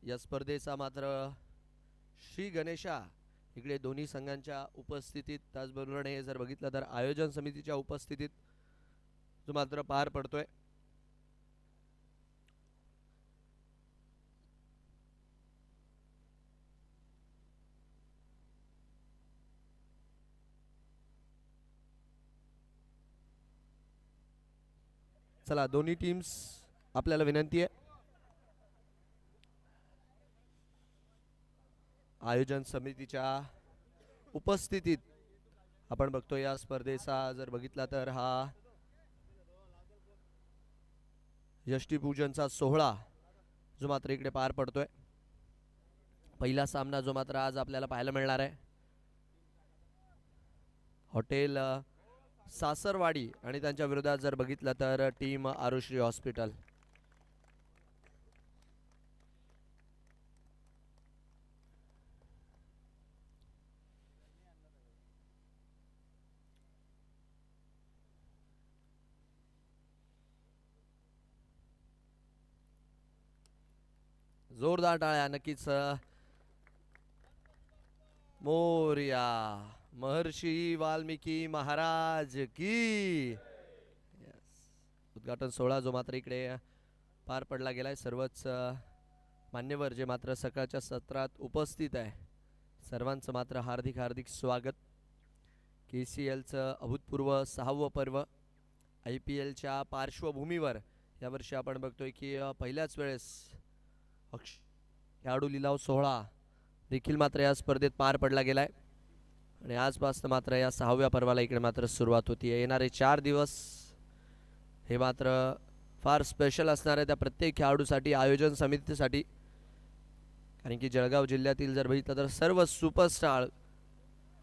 या स्पर्धेचा मात्र श्री गणेशा इकडे दोन्ही संघांच्या उपस्थितीत, त्याचबरोबर जर बघितलं तर आयोजन समितीच्या उपस्थितीत जो मात्र पार पडतोय. चला दोन्ही टीम्स, आपल्याला विनंती आहे आयोजन समितीच्या उपस्थितीत आपण बघतो या स्पर्धेचा जर बघितला तर हा यष्टीपूजनचा सोहळा जो मात्र इकडे पार पडतोय. पहिला सामना जो मात्र आज आपल्याला पाहायला मिळणार आहे हॉटेल सासरवाडी आणि त्यांच्या विरोधात जर बघितलं तर टीम आरुश्री हॉस्पिटल. जोरदार टाळ्या. नक्कीच मोरया महर्षी वाल्मिकी महाराज की. उद्घाटन सोहळा जो मात्र इकडे पार पडला गेलाय. सर्वच मान्यवर जे मात्र सकाळच्या सत्रात उपस्थित आहे सर्वांचं मात्र हार्दिक हार्दिक स्वागत. KCLचं अभूतपूर्व 6वं पर्व IPLच्या पार्श्वभूमीवर यावर्षी आपण बघतोय की पहिल्याच वेळेस खेळाडू लिलाव सोहळा देखील मात्र या स्पर्धेत पार पडला गेलाय आणि आजपासून मात्र या 6व्या पर्वाला इकडे मात्र सुरुवात होती. येणारे 4 दिवस हे मात्र फार स्पेशल असणार आहे त्या प्रत्येक खेळाडूसाठी, आयोजन समितीसाठी. कारण की जळगाव जिल्ह्यातील जर बघितलं तर सर्व सुपरस्टार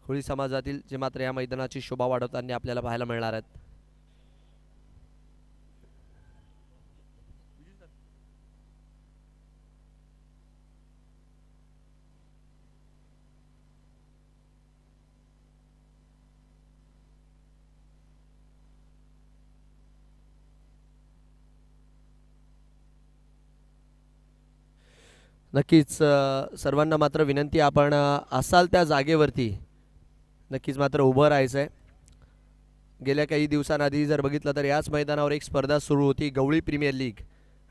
होळी समाजातील जे मात्र या मैदानाची शोभा वाढवताना आपल्याला पाहायला मिळणार आहेत. नक्कीच सर्वांना मात्र विनंती, आपण असाल त्या जागेवरती नक्कीच मात्र उभं राहायचं आहे. गेल्या काही दिवसांआधी जर बघितलं तर याच मैदानावर एक स्पर्धा सुरू होती गवळी प्रीमियर लीग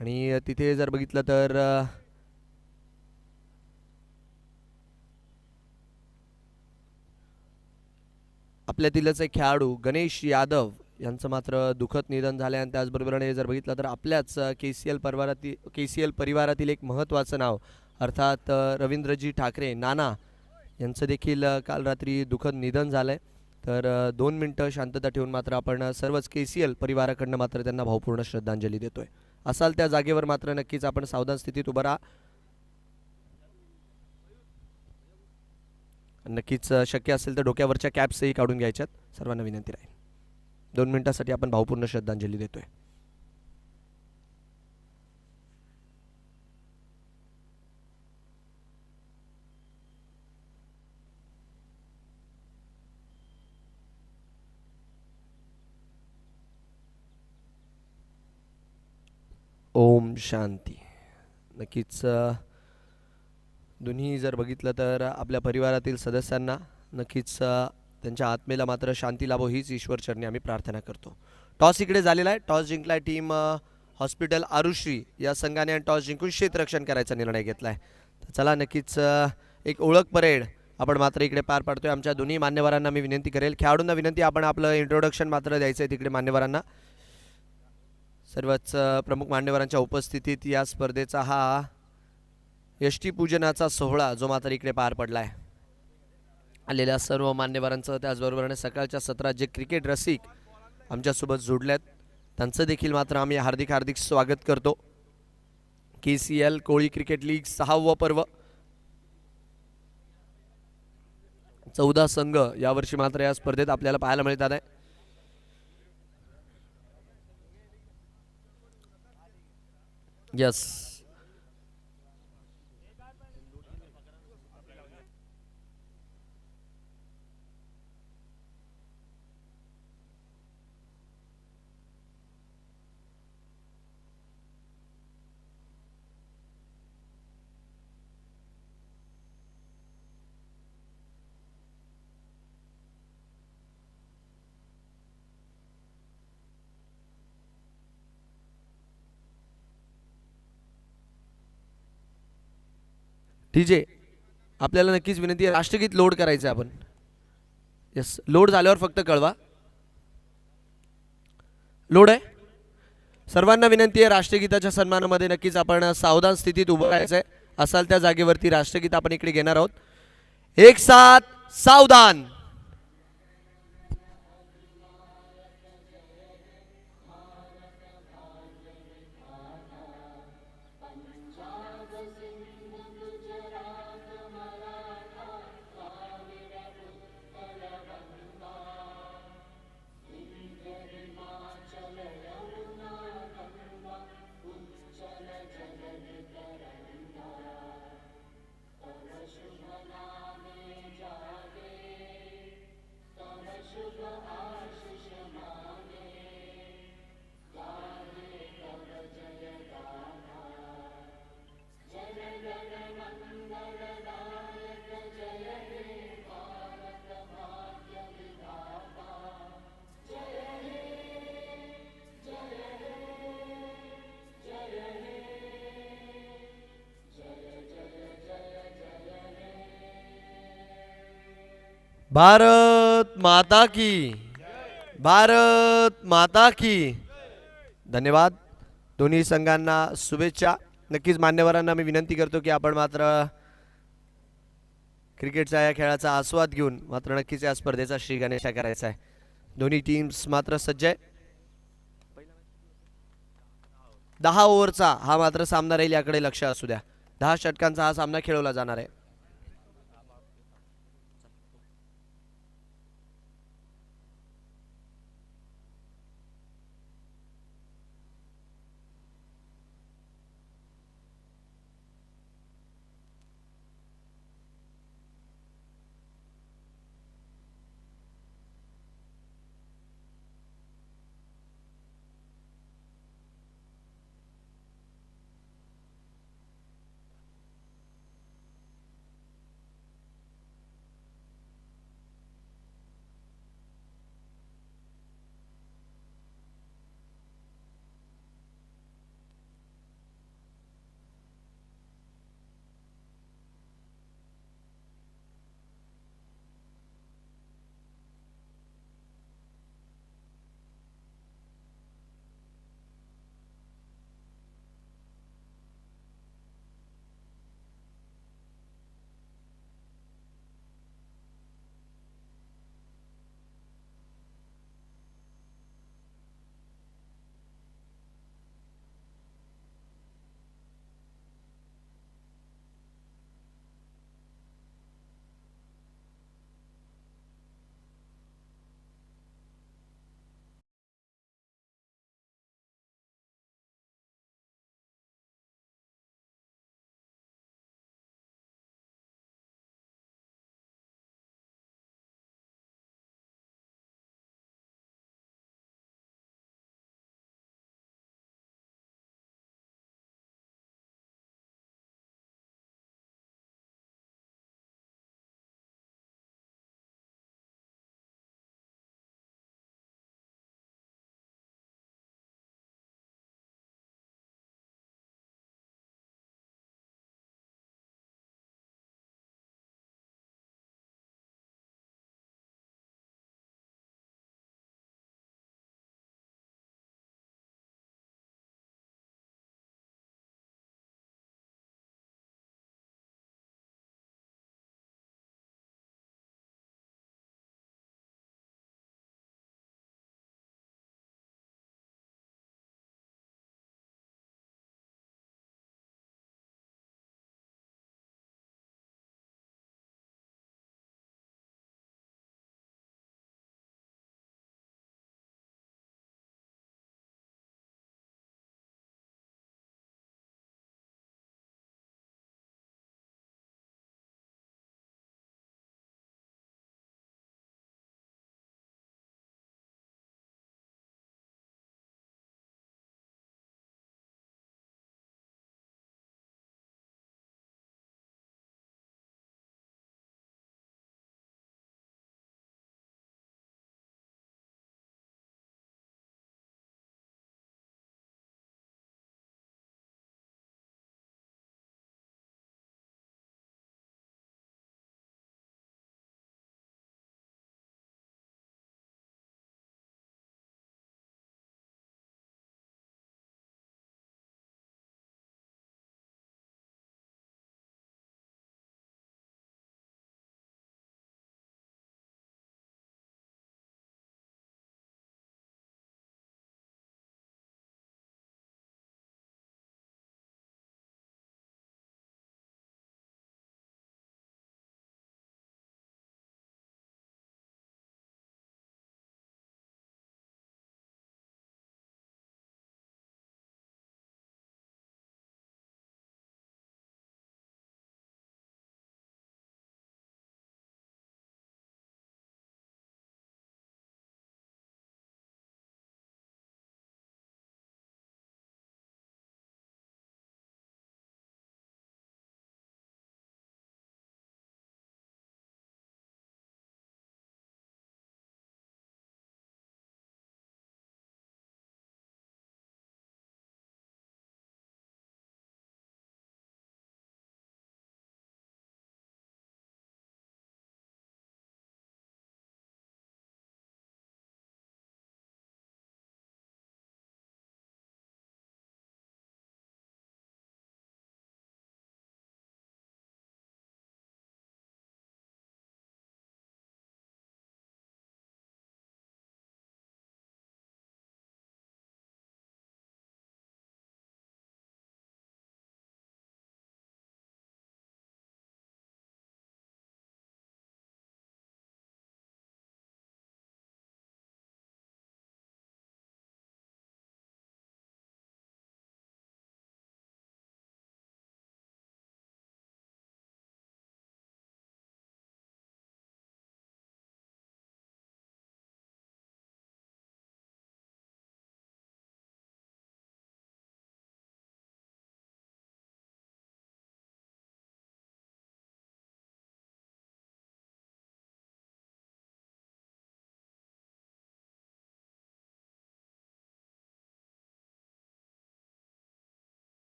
आणि तिथे जर बघितलं तर आपल्यातीलच एक खेळाडू गणेश यादव यांचं मात्र दुःखद निधन झालं आणि त्याचबरोबर जर बघितलं तर आपल्याच KCL परिवारातील एक महत्त्वाचं नाव अर्थात रवींद्रजी ठाकरे नाना यांचं देखील काल रात्री दुःखद निधन झालंय. तर 2 मिनिटं शांतता ठेवून मात्र आपण सर्वच KCL परिवाराकडनं मात्र त्यांना भावपूर्ण श्रद्धांजली देतोय. असाल त्या जागेवर मात्र नक्कीच आपण सावधान स्थितीत उभं राहा. नक्कीच शक्य असेल तर डोक्यावरच्या कॅप्सही काढून घ्यायच्यात सर्वांना विनंती राहील. 2 मिनिटांसाठी आपण भावपूर्ण श्रद्धांजली देतोय. ओम शांती. नक्कीच दोन्ही जर बघितलं तर आपल्या परिवारातील सदस्यांना नक्कीच त्यांच्या आत्मेला मात्र शांती लाभो हीच ईश्वरचरणी आम्ही प्रार्थना करतो. टॉस इकडे झालेला आहे. टॉस जिंकलाय टीम हॉस्पिटल आरुश्री या संघाने आणि टॉस जिंकून क्षेत्ररक्षण करायचा निर्णय घेतलाय. तर चला नक्कीच एक ओळख परेड आपण मात्र इकडे पार पाडतोय. आमच्या दोन्ही मान्यवरांना मी विनंती करेल, खेळाडूंना विनंती, आपण आपलं इंट्रोडक्शन मात्र द्यायचं आहे तिकडे मान्यवरांना. सर्वच प्रमुख मान्यवरांच्या उपस्थितीत या स्पर्धेचा हा यष्टीपूजनाचा सोहळा जो मात्र इकडे पार पडलाय. आलेल्या सर्व मान्यवरांचं, त्याचबरोबर सकाळच्या सत्रात जे क्रिकेट रसिक आमच्यासोबत जोडल्यात त्यांचं देखील मात्र आम्ही हार्दिक हार्दिक स्वागत करतो. KCL कोळी क्रिकेट लीग 6वं पर्व 14 संघ यावर्षी मात्र या स्पर्धेत आपल्याला पाहायला मिळतात आहे. यस, डीजे आपल्याला नक्कीच विनंती आहे, राष्ट्रगीत लोड करायचं आहे आपण. येस, लोड झाल्यावर फक्त कळवा. लोड आहे. सर्वांना विनंती आहे, राष्ट्रगीताच्या सन्मानामध्ये नक्कीच आपण सावधान स्थितीत उभं राहायचं आहे. असाल त्या जागेवरती राष्ट्रगीत आपण इकडे घेणार आहोत. एक साथ सावधान. भारत माता की, भारत माता की. धन्यवाद. दोन्ही संघांना शुभेच्छा. नक्कीच मान्यवरांना मी विनंती करतो की आपण मात्र क्रिकेटच्या या खेळाचा आस्वाद घेऊन मात्र नक्कीच या स्पर्धेचा श्रीगणेशा करायचा आहे. दोन्ही टीम्स मात्र सज्ज आहे. 10 ओव्हरचा हा मात्र सामना राहील, याकडे लक्ष असू द्या. 10 षटकांचा हा सामना खेळवला जाणार आहे.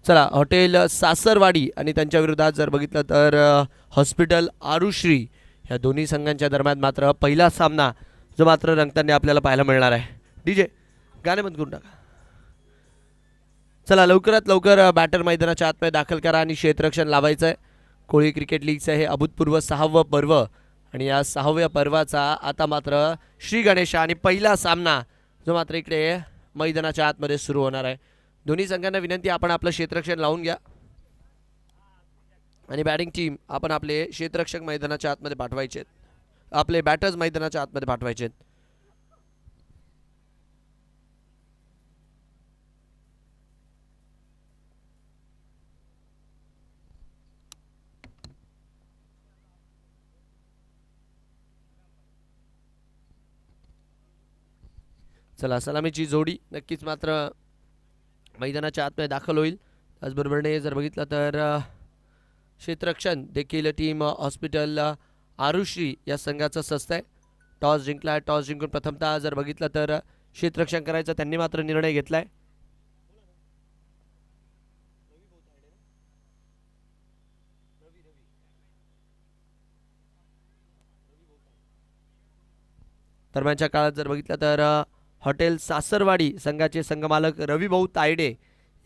चला हॉटेल सासरवाडी आणि त्यांच्या विरोधात जर बघितलं तर हॉस्पिटल आरुश्री ह्या दोन्ही संघांच्या दरम्यान मात्र पहिला सामना जो मात्र रंगताना आपल्याला पाहायला मिळणार आहे. डीजे गाणे बंद करून टाका. चला लवकरात लवकर बॅटर मैदानाच्या आतमध्ये दाखल करा आणि क्षेत्ररक्षण लावायचं आहे. कोळी क्रिकेट लीगचं हे अभूतपूर्व 6वं पर्व आणि या 6व्या पर्वाचा आता मात्र श्री गणेशा आणि पहिला सामना जो मात्र इकडे मैदानाच्या आतमध्ये सुरू होणार आहे. दोन्ही संघांना विनंती आपण आपलं क्षेत्ररक्षण लावून घ्या आणि बॅटिंग टीम आपण आपले क्षेत्ररक्षक मैदानाच्या आतमध्ये पाठवायचे आहेत, आपले बॅटर्स मैदानाच्या आतमध्ये पाठवायचे आहेत. चला सलामीची जोडी नक्कीच मात्र मैदानाच्या आतमध्ये दाखल होईल. त्याचबरोबरने जर बघितलं तर क्षेत्ररक्षण देखील टीम हॉस्पिटल आरुश्री या संघाचं सस्त आहे. टॉस जिंकला, टॉस जिंकून प्रथमतः जर बघितलं तर क्षेत्ररक्षण करायचं त्यांनी मात्र निर्णय घेतलाय. दरम्यानच्या काळात जर बघितलं तर हॉटेल सासरवाडी संघाचे संघमालक रविभाऊ तायडे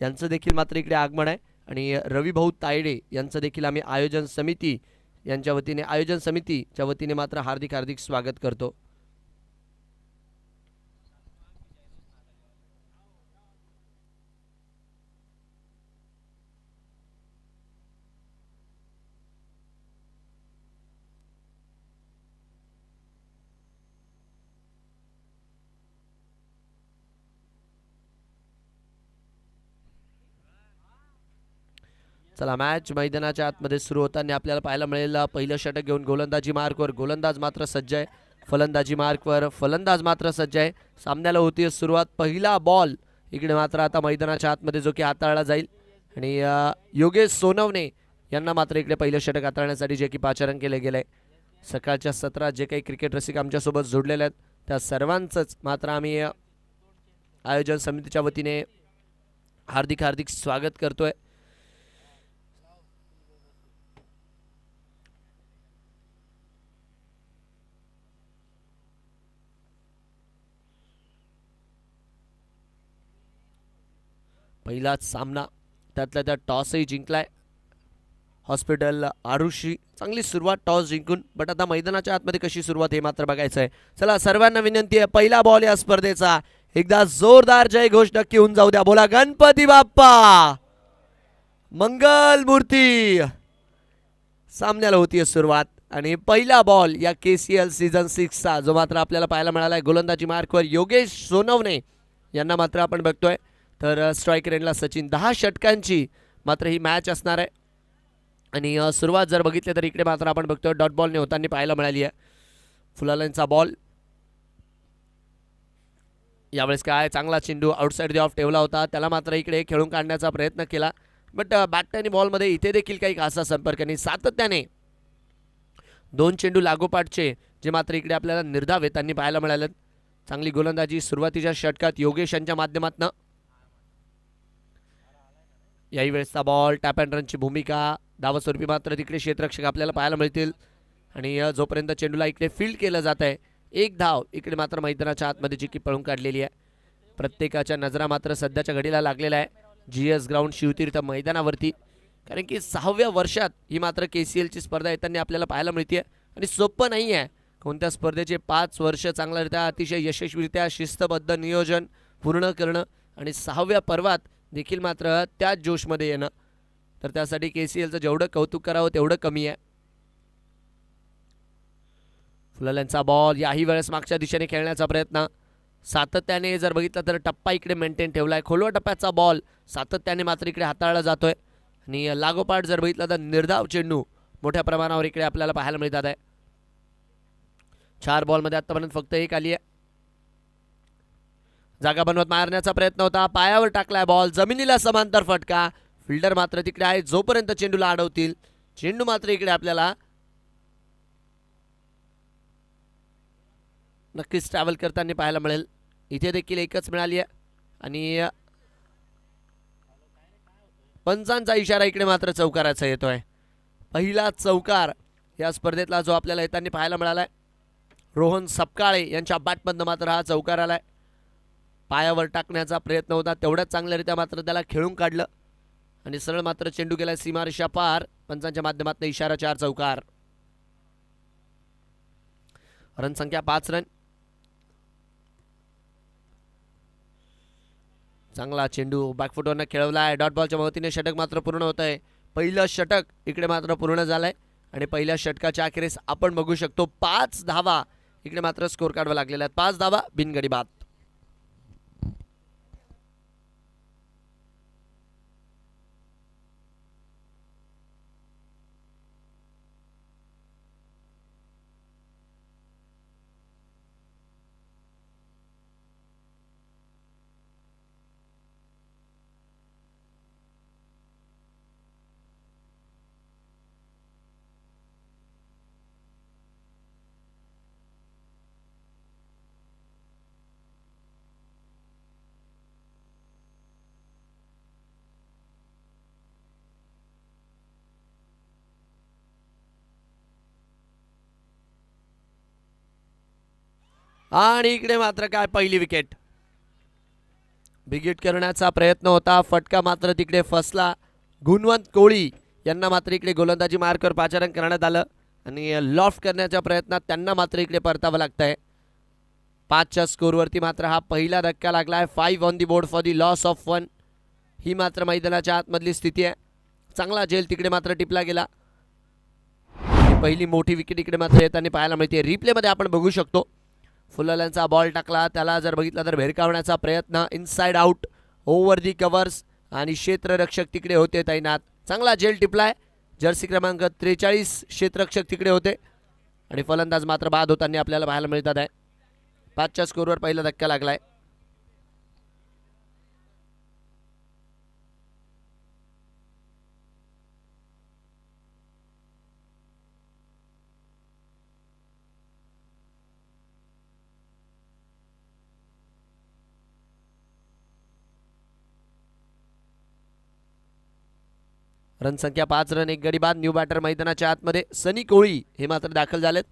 यांचं देखील मात्र इकडे आगमन आहे आणि रविभाऊ तायडे यांचं देखील आम्ही आयोजन समितीच्या वतीने मात्र हार्दिक हार्दिक स्वागत करतो. चला मॅच मैदानाच्या आतमध्ये सुरू होताना आपल्याला पाहायला मिळेल पहिलं षटक घेऊन गोलंदाजी मार्कवर गोलंदाज मात्र सज्ज आहे. फलंदाजी मार्कवर फलंदाज मात्र सज्ज आहे. सामन्याला होती सुरुवात. पहिला बॉल इकडे मात्र आता मैदानाच्या आतमध्ये जो की हाताळला जाईल आणि योगेश सोनवणे यांना मात्र इकडे पहिलं षटक हाताळण्यासाठी जे की पाचारण केले गेले. सकाळच्या सत्रात जे काही क्रिकेट रसिक आमच्यासोबत जोडलेले आहेत त्या सर्वांचंच मात्र आम्ही आयोजन समितीच्या वतीने हार्दिक हार्दिक स्वागत करतोय. पहिलाच सामना त्यातल्या त्यात टॉसही जिंकलाय हॉस्पिटल आरुश्री. चांगली सुरुवात टॉस जिंकून, बट आता मैदानाच्या आतमध्ये कशी सुरुवात हे मात्र बघायचं आहे. चला सर्वांना विनंती आहे पहिला बॉल या स्पर्धेचा एकदा जोरदार जय घोष नक्की होऊन जाऊ द्या. बोला गणपती बाप्पा मंगल मूर्ती. सामन्याला होतीये सुरुवात आणि पहिला बॉल या KCL सीझन 6चा जो मात्र आपल्याला पाहायला मिळालाय गोलंदाजी मार्कवर योगेश सोनवणे यांना मात्र आपण बघतोय. तर स्ट्राईक रेंजला सचिन. 10 षटकांची मात्र ही मॅच असणार आहे आणि सुरुवात जर बघितली तर इकडे मात्र आपण बघतोय डॉट बॉलने होताना पाहायला मिळाली आहे. फुलालांचा बॉल यावेळेस काय चांगला चेंडू आउटसाइड द ऑफ ठेवला होता, त्याला मात्र इकडे खेळून काढण्याचा प्रयत्न केला, बट बॅट आणि बॉलमध्ये इथे देखील काही खासा संपर्क नाही. सातत्याने 2 चेंडू लागोपाठचे जे मात्र इकडे आपल्याला निर्धाव येताना पाहायला मिळाले. चांगली गोलंदाजी सुरुवातीच्या षटकात योगेश यांच्या माध्यमातून. याही वेळेसचा बॉल टॅप अँड रनची भूमिका धावस्वरूपी मात्र तिकडे क्षेत्ररक्षक आपल्याला पाहायला मिळतील आणि जोपर्यंत चेंडूला इकडे फील्ड केलं जात आहे एक धाव इकडे मात्र मैदानाच्या आतमध्ये जी की पळून काढलेली आहे. प्रत्येकाच्या नजरा मात्र सध्याच्या घडीला लागलेला आहे GS ग्राउंड शिवतीर्थ मैदानावरती, कारण की 6व्या वर्षात ही मात्र KCLची स्पर्धा येताना आपल्याला पाहायला मिळते आणि सोपं नाही आहे कोणत्या स्पर्धेचे 5 वर्ष चांगल्यारित्या अतिशय यशस्वीरित्या शिस्तबद्ध नियोजन पूर्ण करणं आणि 6व्या पर्वात देखील मात्र त्याच जोशमध्ये येणं. तर त्यासाठी KCLचं जेवढं कौतुक करावं तेवढं कमी आहे. फुलाल्यांचा बॉल याही वेळेस मागच्या दिशेने खेळण्याचा प्रयत्न. सातत्याने जर बघितलं तर टप्पा इकडे मेंटेन ठेवलाय. खोलवा टप्प्याचा बॉल सातत्याने मात्र इकडे हाताळला जातोय आणि लागोपाठ जर बघितलं तर निर्धाव चेंडू मोठ्या प्रमाणावर इकडे आपल्याला पाहायला मिळतात आहे. 4 बॉलमध्ये आतापर्यंत फक्त 1 आली आहे. जागा बनवत मारण्याचा प्रयत्न होता, पायावर टाकलाय बॉल, जमिनीला समांतर फटका. फिल्डर मात्र तिकडे आहे, जोपर्यंत चेंडूला अडवतील चेंडू मात्र इकडे आपल्याला नक्कीच ट्रॅव्हल करताना पाहायला मिळेल. इथे देखील एकच मिळाली आहे आणि पंचांचा इशारा इकडे मात्र चौकाराचा येतोय. पहिला चौकार या स्पर्धेतला जो आपल्याला येताना पाहायला मिळालाय. रोहन सपकाळे यांच्या बॅटमधनं मात्र हा चौकार आलाय. पायावर टाकण्याचा प्रयत्न होता, तेवढ्याच चांगल्यारीत्या मात्र त्याला खेळून काढलं आणि सरळ मात्र चेंडू गेला सीमारेषा पार. पंचांच्या माध्यमातून इशारा 4 चौकार. रन संख्या 5 रन. चांगला चेंडू बॅकफुटवरनं खेळवलाय. डॉट बॉलच्या मदतीने षटक मात्र पूर्ण होत आहे. पहिलं षटक इकडे मात्र पूर्ण झालंय आणि पहिल्या षटकाच्या अखेरीस आपण बघू शकतो 5 धावा इकडे मात्र स्कोर कार्डवर लागलेल्या आहेत. 5 धावा बिनगडी बाद. आणि इकडे मात्र काय पहिली विकेट. बिगिट करण्याचा प्रयत्न होता, फटका मात्र तिकडे फसला. गुणवंत कोळी यांना मात्र इकडे गोलंदाजी मार्कवर पाचारण करण्यात आलं आणि लॉफ्ट करण्याच्या प्रयत्नात त्यांना मात्र इकडे परतावं लागतंय. 5च्या स्कोरवरती मात्र हा पहिला धक्का लागलाय. 5 on the board for the loss of 1. ही मात्र मैदानाच्या आतमधली स्थिती आहे. चांगला झेल तिकडे मात्र टिपला गेला. पहिली मोठी विकेट इकडे मात्र येताना पाहायला मिळते. रिप्लेमध्ये आपण बघू शकतो फुलरचा बॉल टाकला, त्याला जर बघितलं तर भेरकावण्याचा प्रयत्न, इनसाइड आउट, ओव्हर दी कव्हर्स आणि क्षेत्ररक्षक तिकडे होते तैनात. चांगला झेल टिपलाय. जर्सी क्रमांक 43 क्षेत्ररक्षक तिकडे होते आणि फलंदाज मात्र बाद होताना आपल्याला पाहायला मिळतात आहे. 5च्या स्कोरवर पहिला धक्का लागलाय. रन संख्या 5 रन 1 गडी बाद. न्यू बॅटर मैदानाच्या आतमध्ये सनी कोळी हे मात्र दाखल झालेत.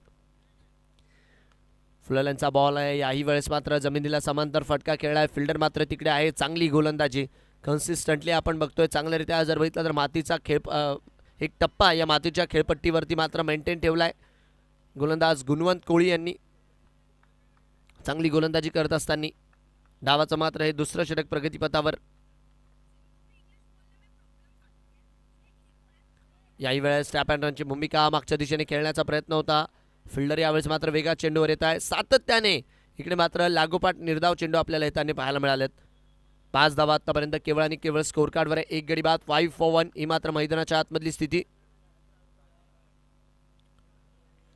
फुलरचा बॉल आहे. याही वेळेस मात्र जमिनीला समांतर फटका खेळलाय. फिल्डर मात्र तिकडे आहे. चांगली गोलंदाजी कन्सिस्टंटली आपण बघतोय. चांगल्यारीत्या जर बघितलं तर मातीचा खेळ एक टप्पा या मातीच्या खेळपट्टीवरती मात्र मेंटेन ठेवलाय गोलंदाज गुणवंत कोळी यांनी. चांगली गोलंदाजी करत असताना डावाचं मात्र हे दुसरं षटक प्रगतीपथावर. याही वेळेस टॅप अँड रनची भूमिका मागच्या दिशेने खेळण्याचा प्रयत्न होता. फिल्डर यावेळेस मात्र वेगात चेंडूवर येत आहे. सातत्याने इकडे मात्र लागोपाठ निर्धाव चेंडू आपल्याला येताना पाहायला मिळालेत. 5 धावा आतापर्यंत केवळ आणि केवळ स्कोर कार्डवर आहे. 1 गडी बाद. 5 for 1 ही मात्र मैदानाच्या आतमधली स्थिती.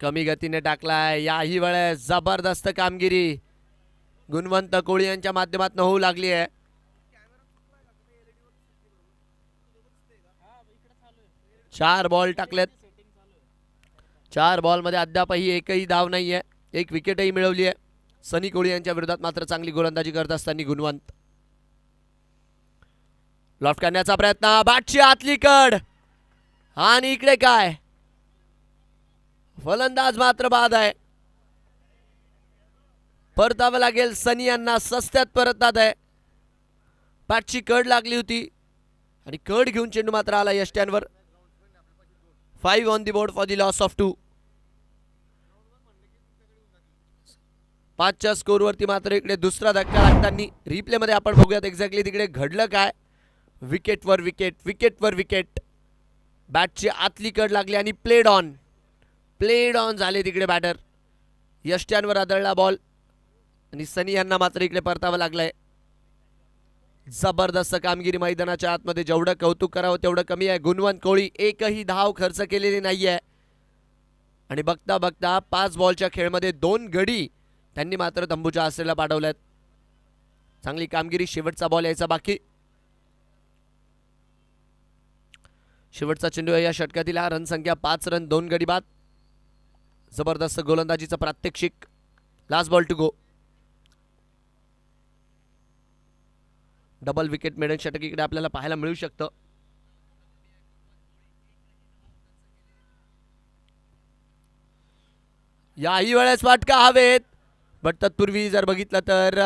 कमी गतीने टाकलाय. याही वेळेस जबरदस्त कामगिरी गुणवंत कोळी यांच्या माध्यमातून होऊ लागली आहे. 4 बॉल टाकलेत. 4 बॉलमध्ये अद्यापही एकही धाव नाहीये. एक विकेटही मिळवली आहे. सनी कोळी यांच्या विरोधात मात्र चांगली गोलंदाजी करत असताना गुणवंत. लॉफ्ट करण्याचा प्रयत्न, बॅटची आतली कड आणि इकडे काय फलंदाज मात्र बाद आहे. परतावं लागेल सनी यांना. सस्त्यात परततात आहे. बॅटची कड लागली होती आणि कड घेऊन चेंडू मात्र आला यष्ट्यांवर. 5 on the board for the loss of 2. 5च्या स्कोरवरती मात्र इकडे दुसरा धक्का लागताना रिप्लेमध्ये आपण बघूयात एक्झॅक्टली तिकडे घडलं काय. विकेटवर विकेट, विकेटवर विकेट. बॅटची आतली कड लागली आणि प्लेड ऑन झाले तिकडे बॅटर. यष्ट्यांवर आदळला बॉल आणि सनी यांना मात्र इकडे परतावं लागलंय. जबरदस्त कामगिरी मैदानाच्या आतमध्ये. जेवढं कौतुक करावं तेवढं कमी आहे. गुणवंत कोळी एकही धाव खर्च केलेली नाहीये आणि बघता बघता 5 बॉलच्या खेळमध्ये 2 गडी त्यांनी मात्र तंबूच्या आसरेला पाठवल्यात. चांगली कामगिरी. शेवटचा बॉल यायचा बाकी. शेवटचा चेंडू या षटकातील. रन संख्या 5 रन 2 गडी बाद. जबरदस्त गोलंदाजीचं प्रात्यक्षिक. Last ball to go. Double wicket मिळून षटक इकडे आपल्याला पाहायला मिळू शकतं. याही वेळेस फाटका हवेत, बट तत्पूर्वी जर बघितलं तर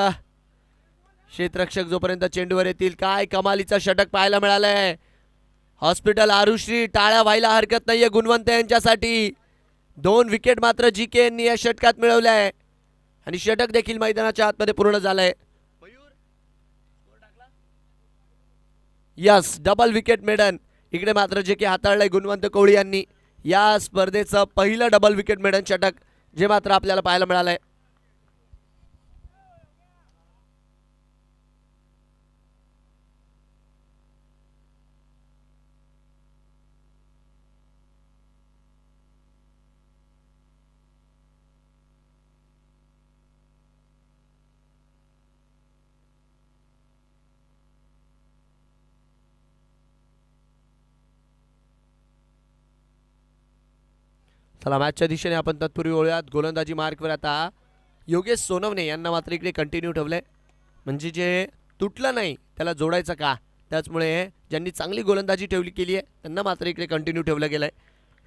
क्षेत्ररक्षक जोपर्यंत चेंडूवर येतील, काय कमालीचा षटक पाहायला मिळालंय. हॉस्पिटल आरुश्री, टाळ्या व्हायला हरकत नाहीये गुणवंत यांच्यासाठी. 2 विकेट मात्र जीके यांनी या षटकात मिळवल्या आणि षटक देखील मैदानाच्या आतमध्ये पूर्ण झालंय. यस, डबल विकेट मेडन इकडे मात्र जे की हाताळलंय गुणवंत कोहली यांनी. या स्पर्धेचं पहिलं डबल विकेट मेडन षटक जे मात्र आपल्याला पाहायला मिळालंय. चला मॅचच्या दिशेने आपण तत्पूर्वी वळूयात. गोलंदाजी मार्कवर आता योगेश सोनवणे यांना मात्र इकडे कंटिन्यू ठेवलंय, म्हणजे जे तुटलं नाही त्याला जोडायचं का. त्याचमुळे ज्यांनी चांगली गोलंदाजी ठेवली केली आहे त्यांना मात्र इकडे कंटिन्यू ठेवलं गेलंय.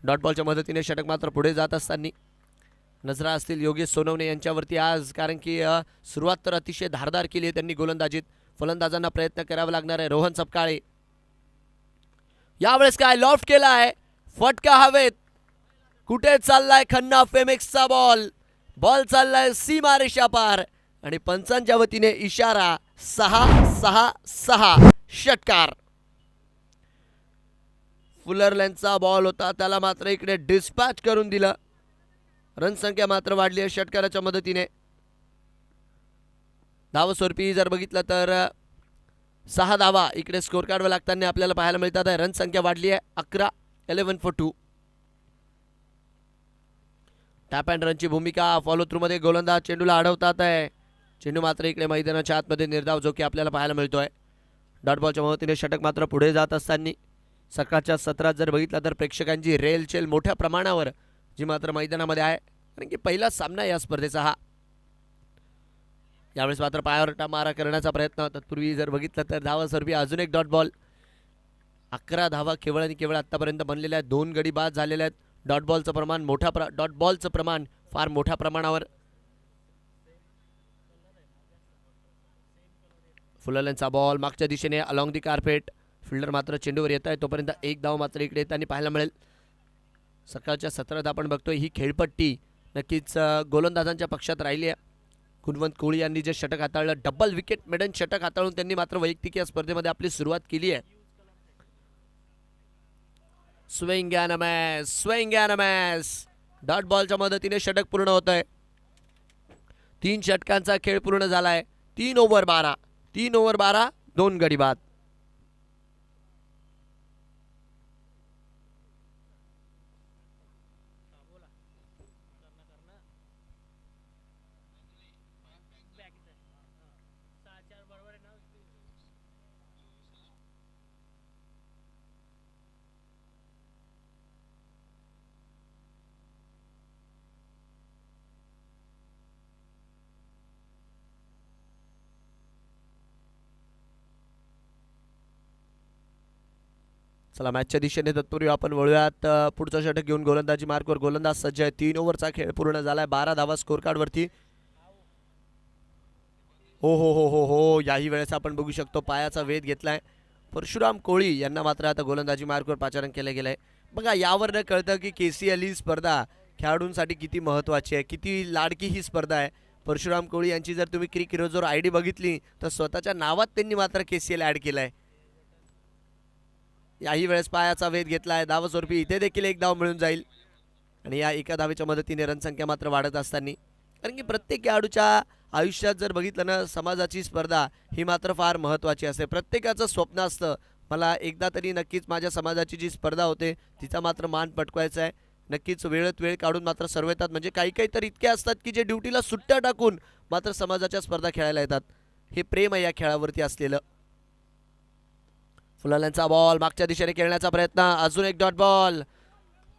डॉट बॉलच्या मदतीने षटक मात्र पुढे जात असताना नजरा असतील योगेश सोनवणे यांच्यावरती आज, कारण की सुरुवात तर अतिशय धारदार केली आहे त्यांनी गोलंदाजीत. फलंदाजांना प्रयत्न करावा लागणार आहे. रोहन सपकाळे यावेळेस काय लॉफ्ट केला आहे, फटका हवेत. कुठे चाललाय खन्ना फेमिक्सचा बॉल, बॉल चाललाय सीमा रेषा पार आणि पंचांच्या वतीने इशारा 6-6-6 षटकार. फुलरलँडचा बॉल होता, त्याला मात्र इकडे डिस्पॅच करून दिलं. रनसंख्या मात्र वाढली आहे षटकाराच्या मदतीने. धावस्वरूपी जर बघितलं तर 6 धावा इकडे स्कोर कार्डवर लागताना आपल्याला पाहायला मिळतात आहे. रनसंख्या वाढली आहे 11 for 2. टॅप अँड रनची भूमिका फॉलो थ्रू मध्ये गोलंदाज चेंडूला अडवतात आहे. चेंडू मात्र इकडे मैदानाच्या आतमध्ये निर्धाव जो की आपल्याला पाहायला मिळतोय. डॉट बॉलच्या मदतीने षटक मात्र पुढे जात असताना सकाळच्या सत्रात जर बघितलं तर प्रेक्षकांची रेलचेल मोठ्या प्रमाणावर जी मात्र मैदानामध्ये आहे, कारण की पहिला सामना या स्पर्धेचा हा. यावेळेस मात्र पायावर मारा करण्याचा प्रयत्न. तत्पूर्वी जर बघितलं तर धावास्वरूपी अजून एक डॉट बॉल. 11 धावा केवळ आणि केवळ आतापर्यंत बनलेल्या आहेत. 2 गडी बाद झालेले आहेत. डॉट बॉलचं प्रमाण फार मोठ्या प्रमाणावर. फुलरलँडचा बॉल मागच्या दिशेने अलॉंग दी कार्पेट. फिल्डर मात्र चेंडूवर येत आहे, तोपर्यंत एक धाव मात्र इकडे येताना पाहायला मिळेल. सकाळच्या सत्रात आपण बघतोय ही खेळपट्टी नक्कीच गोलंदाजांच्या पक्षात राहिली आहे. गुणवंत कोहली यांनी जे षटक हाताळलं, डबल विकेट मेडन षटक हाताळून त्यांनी मात्र वैयक्तिक या स्पर्धेमध्ये आपली सुरुवात केली आहे. Swing and match. डॉट बॉलच्या मदतीने षटक पूर्ण होत आहे. 3 षटकांचा खेळ पूर्ण झालाय. 3 ओव्हर 12, 2 गडी बाद. चला मॅचच्या दिशेने तत्पूर्वी आपण वळूयात. पुढचा षटक घेऊन गोलंदाजी मार्कवर गोलंदाज सज्ज आहे. 3 ओव्हरचा खेळ पूर्ण झालाय. 12 धावा स्कोर कार्डवरती. हो हो हो हो हो याही वेळेस आपण बघू शकतो पायाचा वेध घेतलाय परशुराम कोळी यांना. मात्र आता गोलंदाजी मार्कवर पाचारण केलं गेलंय. बघा यावरनं कळतं की KCL ही स्पर्धा खेळाडूंसाठी किती महत्त्वाची आहे, किती लाडकी ही स्पर्धा आहे. परशुराम कोळी यांची जर तुम्ही क्रिक हिरोजवर ID बघितली तर स्वतःच्या नावात त्यांनी मात्र KCL ॲड केलंय. याही वेळेस पायाचा वेध घेतलाय. धावस्वरूपी इथे देखील एक धाव मिळून जाईल आणि या एका धावेच्या मदतीने रनसंख्या मात्र वाढत असताना, कारण की प्रत्येक खेळाडूच्या आयुष्यात जर बघितलं ना, समाजाची स्पर्धा ही मात्र फार महत्त्वाची असते. प्रत्येकाचं स्वप्न असतं मला एकदा तरी नक्कीच माझ्या समाजाची जी स्पर्धा होते तिचा मात्र मान पटकवायचा आहे. नक्कीच वेळेत वेळ काढून मात्र सर्व येतात. म्हणजे काही काही तर इतके असतात की जे ड्युटीला सुट्ट्या टाकून मात्र समाजाच्या स्पर्धा खेळायला येतात. हे प्रेम आहे या खेळावरती असलेलं. फुलरलँडचा बॉल मागच्या दिशेने खेळण्याचा प्रयत्न. अजून एक डॉट बॉल.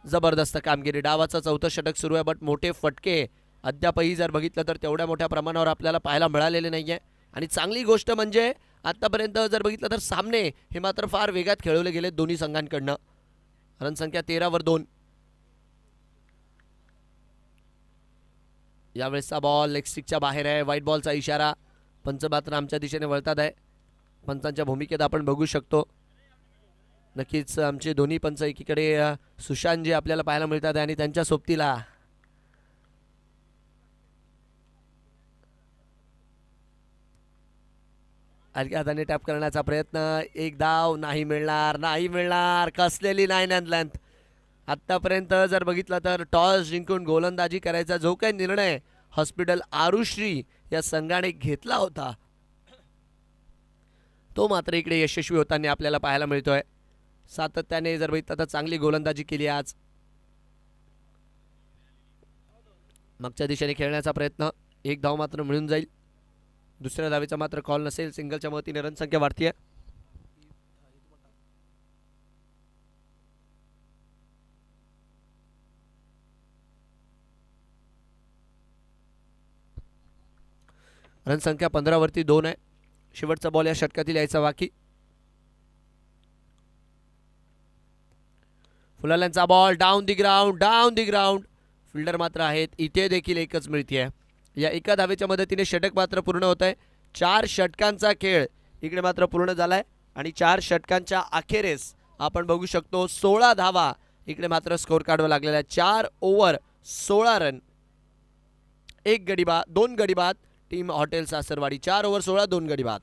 जबरदस्त कामगिरी. डावाचं 4थं षटक सुरू आहे, बट मोठे फटके अद्यापही जर बघितलं तर तेवढ्या मोठ्या प्रमाणावर आपल्याला पाहायला मिळालेले नाही आहे. आणि चांगली गोष्ट म्हणजे आत्तापर्यंत जर बघितलं तर सामने हे मात्र फार वेगात खेळवले गेले दोन्ही संघांकडनं. रनसंख्या 13 for 2. यावेळेसचा बॉल लेग स्टिकच्या बाहेर आहे. व्हाईट बॉलचा इशारा. पंच मात्र आमच्या दिशेने वळतात आहे. पंचांच्या भूमिकेत आपण बघू शकतो. नक्कीच आमचे दोन्ही पंच एकीकडे सुशांत जे आपल्याला पाहायला मिळतात आणि त्यांच्या सोबतीला हलक्या हाताने टॅप करण्याचा प्रयत्न. एक धाव नाही मिळणार, नाही मिळणार. कसलेली लाईन अँड लेंथ. आत्तापर्यंत जर बघितलं तर टॉस जिंकून गोलंदाजी करायचा जो काही निर्णय हॉस्पिटल आरुश्री या संघाने घेतला होता तो मात्र इकडे यशस्वी होताना आपल्याला पाहायला मिळतोय. सातत्याने जर बघितलं तर चांगली गोलंदाजी केली आज. मागच्या दिशेने खेळण्याचा प्रयत्न. एक धाव मात्र मिळून जाईल. दुसऱ्या धावेचा मात्र कॉल नसेल. सिंगलच्या मदतीने रनसंख्या वाढतीये. रनसंख्या 15 वरती 2 आहे. शेवटचा बॉल या षटकातील यायचा बाकी. फुलाल्यांचा ball down the ground, down the ground. Fielder मात्र आहेत. इथे देखील एकच मिळतीये. या एका धावेच्या मदतीने षटक मात्र पूर्ण होत आहे. 4 षटकांचा खेळ इकडे मात्र पूर्ण झालाय आणि 4 षटकांच्या अखेरेस आपण बघू शकतो 16 धावा इकडे मात्र स्कोर काढावा लागलेला आहे. 4 ओव्हर 16 रन, 1 गडी बाद, 2 गडी बाद. टीम हॉटेल सासरवाडी 4 ओव्हर 16, 2 गडी बाद.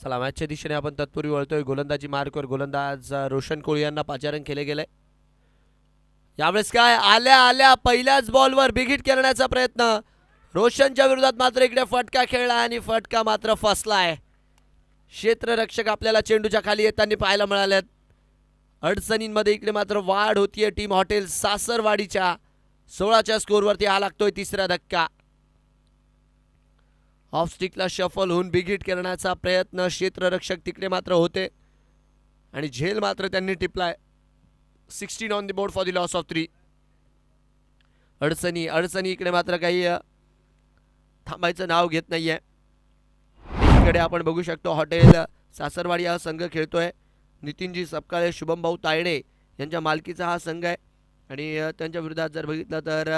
चला मॅचच्या दिशेने आपण तत्पूर्वी वळतोय. गोलंदाजी मार्कवर गोलंदाज रोशन कोळी यांना पाचारण केले गेले. यावेळेस काय आल्या आल्या पहिल्याच बॉलवर बिग हिट करण्याचा प्रयत्न. रोशनच्या विरोधात मात्र इकडे फटका खेळला आणि फटका मात्र फसलाय. क्षेत्ररक्षक आपल्याला चेंडूच्या खाली येताना पाहायला मिळालेत. अडचणींमध्ये इकडे मात्र वाढ होतीये टीम हॉटेल सासरवाडीच्या. 16च्या स्कोरवरती हा लागतोय तिसरा धक्का. ऑफ स्टिकला शफल होऊन बिग हिट करण्याचा प्रयत्न. क्षेत्ररक्षक तिकडे मात्र होते आणि झेल मात्र त्यांनी टिपलाय. 16 on the board for the loss of 3. अडचणी अडचणी इकडे मात्र काही थांबायचं नाव घेत नाहीये. इकडे आपण बघू शकतो हॉटेल सासरवाडी हा संघ खेळतोय. नितीनजी सपकाळे, शुभम भाऊ तायडे यांच्या मालकीचा हा संघ आहे आणि त्यांच्या विरोधात जर बघितलं तर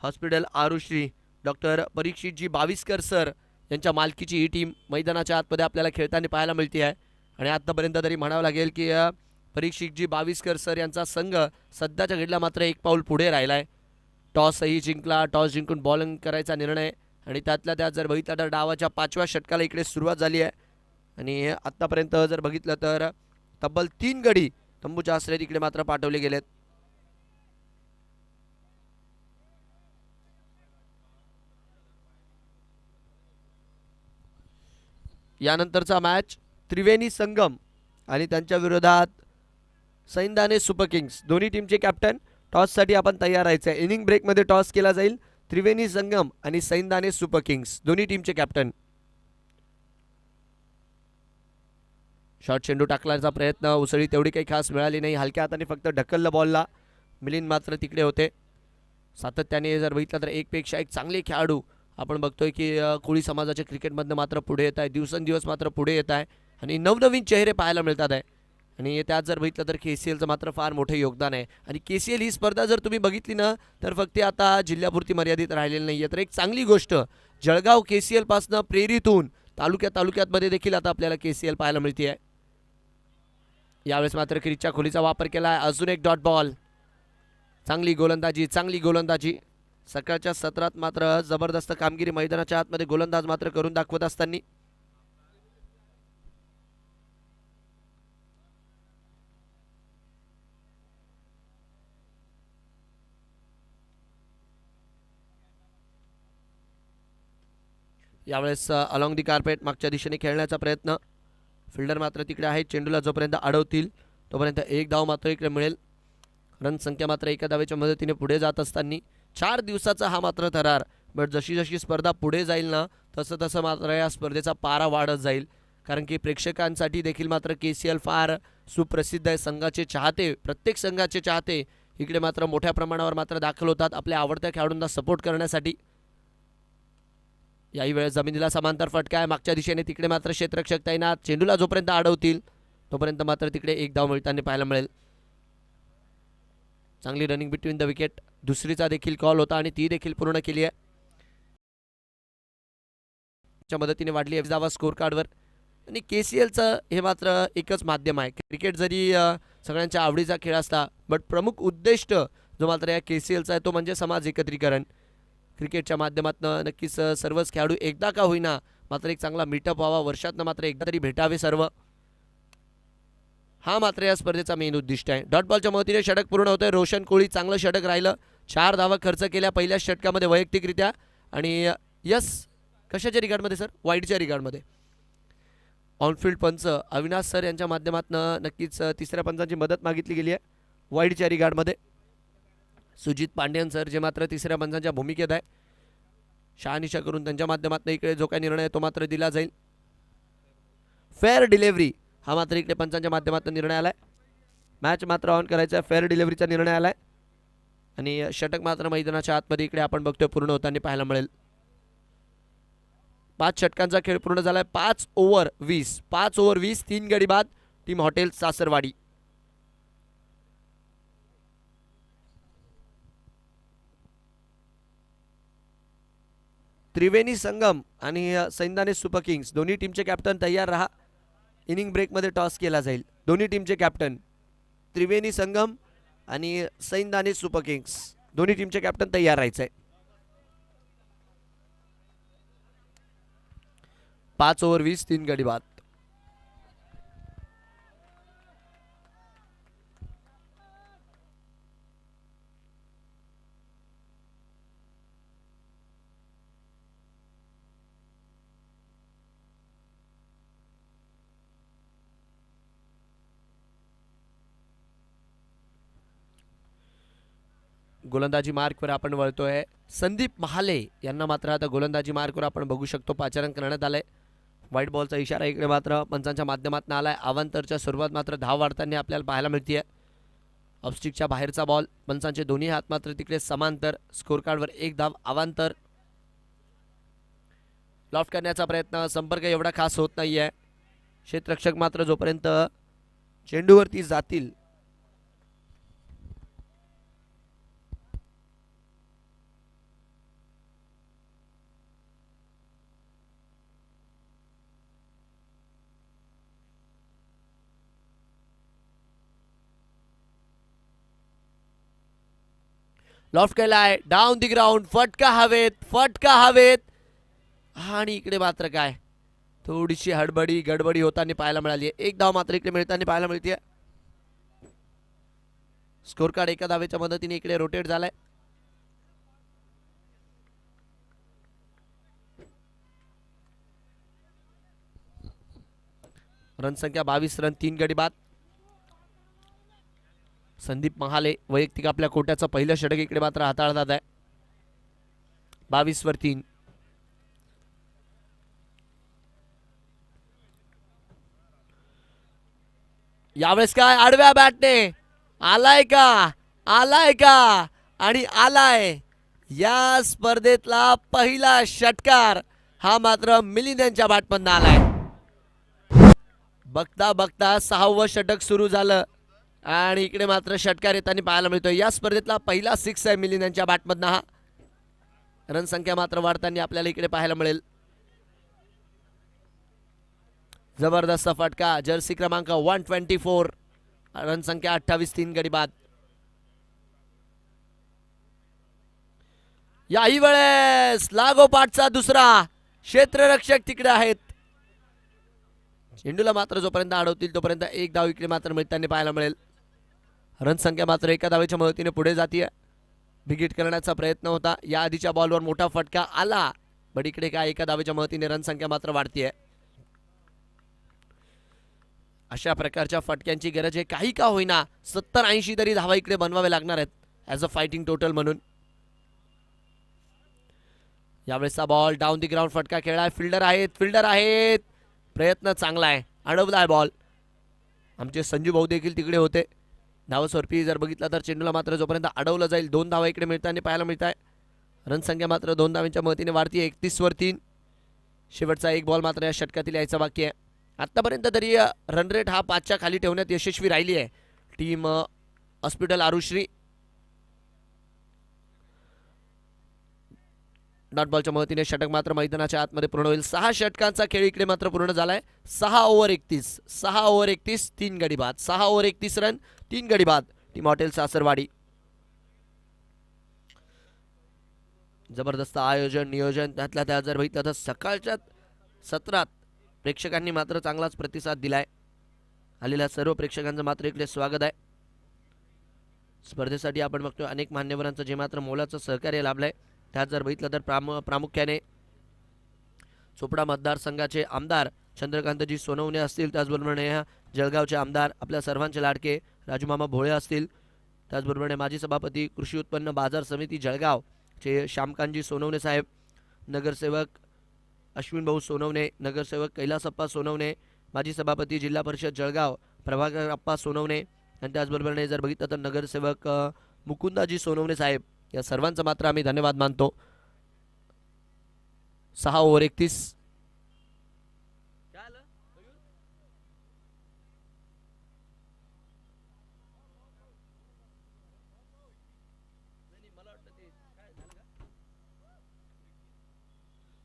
hospital आरुश्री doctor Parikshitji Baviskar sir यांच्या मालकीची ही टीम मैदानाच्या आतमध्ये आपल्याला खेळताना पाहायला मिळते आहे. आणि आत्तापर्यंत तरी म्हणावं लागेल की परीक्षितजी बाविस्कर सर यांचा संघ सध्याच्या घडीला मात्र एक पाऊल पुढे राहिला आहे. टॉसही जिंकला. टॉस जिंकून बॉलिंग करायचा निर्णय आणि त्यातल्या त्यात जर बघितलं तर डावाच्या 5व्या षटकाला इकडे सुरुवात झाली आहे आणि आत्तापर्यंत जर बघितलं तर तब्बल 3 गडी तंबूच्या आश्रयात इकडे मात्र पाठवले गेलेत. यानंतरचा मॅच त्रिवेणी संगम आणि त्यांच्या विरोधात सैंदाने सुपर किंग्स. दोन्ही टीमचे कॅप्टन टॉससाठी आपण तयार राहायचं आहे. इनिंग ब्रेकमध्ये टॉस केला जाईल. त्रिवेणी संगम आणि सैंदाने सुपर किंग्स दोन्ही टीमचे कॅप्टन. शॉर्ट चेंडू टाकण्याचा प्रयत्न. उसळी तेवढी काही खास मिळाली नाही. हलक्या हाताने फक्त ढकललं बॉलला. मिलिंद मात्र तिकडे होते. सातत्याने जर बघितलं तर एकपेक्षा एक चांगले खेळाडू आपण बघतोय की कोळी समाजाच्या क्रिकेटमधनं मात्र पुढे येत आहे. दिवसेंदिवस मात्र पुढे येत आहे आणि नवनवीन चेहरे पाहायला मिळतात आहे. आणि त्यात जर बघितलं तर KCLचं मात्र फार मोठे योगदान आहे. आणि KCL ही स्पर्धा जर तुम्ही बघितली ना तर फक्त आता जिल्ह्यापुरती मर्यादित राहिलेली नाही आहे. तर एक चांगली गोष्ट जळगाव KCL पासनं प्रेरित होऊन तालुक्यामध्ये देखील आता आपल्याला KCL पाहायला मिळते आहे. यावेळेस मात्र क्रीजच्या खोलीचा वापर केला आहे. अजून एक डॉट बॉल. चांगली गोलंदाजी, चांगली गोलंदाजी. सकाळच्या सत्रात मात्र जबरदस्त कामगिरी मैदानाच्या आतमध्ये गोलंदाज मात्र करून दाखवत असताना यावेळेस अलॉंग दी कार्पेट मागच्या दिशेने खेळण्याचा प्रयत्न. फिल्डर मात्र तिकडे आहे. चेंडूला जोपर्यंत अडवतील तोपर्यंत एक धाव मात्र इकडे मिळेल. रन संख्या मात्र एका धावेच्या मदतीने पुढे जात असताना 4 दिवसाचा हा मात्र थरार. बट जशी जशी स्पर्धा पुढे जाईल ना तसं तसं मात्र या स्पर्धेचा पारा वाढत जाईल. कारण की प्रेक्षकांसाठी देखील मात्र KCL फार सुप्रसिद्ध आहे. संघाचे चाहते, प्रत्येक संघाचे चाहते इकडे मात्र मोठ्या प्रमाणावर मात्र दाखल होतात आपल्या आवडत्या खेळाडूंना सपोर्ट करण्यासाठी. याही वेळेस जमिनीला समांतर फटका आहे मागच्या दिशेने. तिकडे मात्र क्षेत्ररक्षक तैनात. चेंडूला जोपर्यंत अडवतील तोपर्यंत मात्र तिकडे एक धाव मिळताना पाहायला मिळेल. चांगली रनिंग बिटवीन द विकेट. दुसरीचा देखील कॉल होता आणि ती देखील पूर्ण केली आहे. च्या मदतीने वाढली आहे धावा स्कोर कार्डवर. आणि KCLचं हे मात्र एकच माध्यम आहे. क्रिकेट जरी सगळ्यांच्या आवडीचा खेळ असता बट प्रमुख उद्दिष्ट जो मात्र या KCLचा आहे तो म्हणजे समाज एकत्रीकरण. क्रिकेटच्या माध्यमातून नक्कीच सर्वच खेळाडू एकदा का होईना मात्र एक चांगला मीटअप व्हावा. वर्षातनं मात्र एकदा तरी भेटावे सर्व. हा मात्र या स्पर्धेचा मेन उद्दिष्ट आहे. डॉट बॉलच्या मदतीने षटक पूर्ण होतंय. रोशन कोळी चांगलं षटक राहिलं. 4 धावा खर्च केल्या पहिल्या षटकामध्ये वैयक्तिकरित्या. आणि यस कशाच्या रिगार्डमध्ये सर? वाईडच्या रिगार्डमध्ये. ऑनफिल्ड पंच अविनाश सर यांच्या माध्यमातून नक्कीच तिसऱ्या पंचांची मदत मागितली गेली आहे वाईडच्या रिगार्डमध्ये. सुजित पांड्यन सर जे मात्र तिसऱ्या पंचांच्या भूमिकेत आहे. शहानिशा करून त्यांच्या माध्यमातून इकडे जो काही निर्णय तो मात्र दिला जाईल. फेअर डिलिव्हरी हा मात्र इकडे पंचांच्या माध्यमातून निर्णय आलाय. मॅच मात्र ऑन करायचा फेअर डिलिव्हरीचा निर्णय आलाय. आणि षटक मात्र मैदानाच्या आतमध्ये इकडे आपण बघतोय पूर्ण होताना पाहायला मिळेल. 5 षटकांचा खेळ पूर्ण झालाय. 5 ओव्हर 20 3 गडी बाद. Team hotel सासरवाडी. त्रिवेणी संगम आणि सैंदाने सुपर किंग्स दोन्ही टीमचे कॅप्टन तयार रहा. इनिंग ब्रेकमध्ये टॉस केला जाईल. दोन्ही टीमचे कॅप्टन त्रिवेणी संगम आणि सैंदाने सुपर किंग्स दोन्ही टीमचे कॅप्टन तयार राहायचे. 5 ओव्हर 20 3 गडी बाद. गोलंदाजी मार्कवर आपण वळतोय. संदीप महाले यांना मात्र आता गोलंदाजी मार्कवर आपण बघू शकतो पाचारण करण्यात आलंय. व्हाईट बॉलचा इशारा इकडे मात्र पंचांच्या माध्यमातून आलाय. अवांतरच्या सुरुवात मात्र धाव वाढताना आपल्याला पाहायला मिळते. ऑफस्टिकच्या बाहेरचा बॉल. पंचांचे दोन्ही हात मात्र तिकडे समांतर. स्कोर कार्डवर एक धाव अवांतर. लॉफ्ट करण्याचा प्रयत्न. संपर्क एवढा खास होत नाहीये. क्षेत्ररक्षक मात्र जोपर्यंत चेंडूवरती जातील लॉफ्ट केलाय. Down the ground. फटका हवेत. आणि इकडे मात्र काय थोडीशी गडबडी होताना पाहायला मिळाली. एक धाव मात्र इकडे मिळताना पाहायला मिळते. स्कोर कार्ड एका धावेच्या मदतीने इकडे रोटेट झालाय. रन संख्या 22 रन 3 गडी बाद. संदीप महाले वैयक्तिक आपल्या कोट्याचं पहिलं षटक इकडे मात्र हाताळतात आहे. 22 वर 3. यावेळेस काय आडव्या बॅटने आलाय का आणि आलाय. या स्पर्धेतला पहिला षटकार हा मात्र मिलिंद यांच्या बॅटमधून आलाय. बघता बघता 6वं षटक सुरू झालं आणि इकडे मात्र षटकार येताना पाहायला मिळतोय. या स्पर्धेतला पहिला 6 आहे मिलिंद यांच्या बॅटमधनं हा. रन संख्या मात्र वाढताना आपल्याला इकडे पाहायला मिळेल. जबरदस्त फटका. जर्सी क्रमांक 124. रन संख्या 28 3 गडी बाद. याही वेळेस लागोपाठचा दुसरा. क्षेत्ररक्षक तिकडे आहेत. चेंडूला मात्र जोपर्यंत अडवतील तोपर्यंत एक धाव इकडे मात्र मिळताना पाहायला मिळेल. रन संख्या मात्र एका धावेच्या मदतीने पुढे जाते. बिगिट करण्याचा प्रयत्न होता. या आधीच्या बॉलवर मोठा फटका आला पण इकडे काय एका धावेच्या मदतीने रन संख्या मात्र वाढतीये. अशा प्रकारच्या फटक्यांची गरज आहे. काही का होईना 70-80 तरी धावा इकडे बनवावे लागणार आहेत ॲज अ फायटिंग टोटल म्हणून. यावेळेसचा बॉल डाऊन दी ग्राउंड फटका खेळाय. फिल्डर आहेत. प्रयत्न चांगला आहे. अडवला आहे बॉल. आमचे संजू भाऊ देखील तिकडे होते. धावस्वरूपी जर बघितला तर चेंडूला मात्र जोपर्यंत अडवलं जाईल 2 धावा इकडे मिळताना पाहायला मिळत आहे. रनसंख्या मात्र 2 धावांच्या मदतीने वाढती. 31 वर 3. शेवटचा एक बॉल मात्र या षटकातील यायचा बाकी आहे. आत्तापर्यंत तरी रन रेट हा 5च्या खाली ठेवण्यात यशस्वी राहिली आहे टीम हॉस्पिटल आरुश्री. डॉट बॉलच्या मदतीने षटक मात्र मैदानाच्या आतमध्ये पूर्ण होईल. 6 षटकांचा खेळ इकडे मात्र पूर्ण झालाय. 6 ओव्हर 31, 3 गडी बाद. 6 ओव्हर 31 रन, 3 गडी बाद. Team hotel Sasarwadi. जबरदस्त आयोजन नियोजन त्यातल्या त्यात जर बघितलं तर सकाळच्या सत्रात प्रेक्षकांनी मात्र चांगलाच प्रतिसाद दिलाय. आलेल्या सर्व प्रेक्षकांचं मात्र इकडे स्वागत आहे. स्पर्धेसाठी आपण बघतोय अनेक मान्यवरांचं जे मात्र मोलाचं सहकार्य लाभलंय. त्यात जर बघितलं तर प्रामुख्याने चोपडा मतदारसंघाचे आमदार चंद्रकांतजी सोनवणे असतील. त्याचबरोबर जळगावचे आमदार आपल्या सर्वांचे लाडके राजूमामा भोळे असतील. त्याचबरोबर माजी सभापती कृषी उत्पन्न बाजार समिती जळगावचे श्यामकांतजी सोनवणे साहेब, नगरसेवक अश्विन भाऊ सोनवणे, नगरसेवक कैलासप्पा सोनवणे, माजी सभापती जिल्हा परिषद जळगाव प्रभाकर अप्पा सोनवणे आणि त्याचबरोबर जर बघितलं तर नगरसेवक मुकुंदाजी सोनवणे साहेब, या सर्वांचा मात्र आम्ही धन्यवाद मानतो. 6 ओव्हर 31.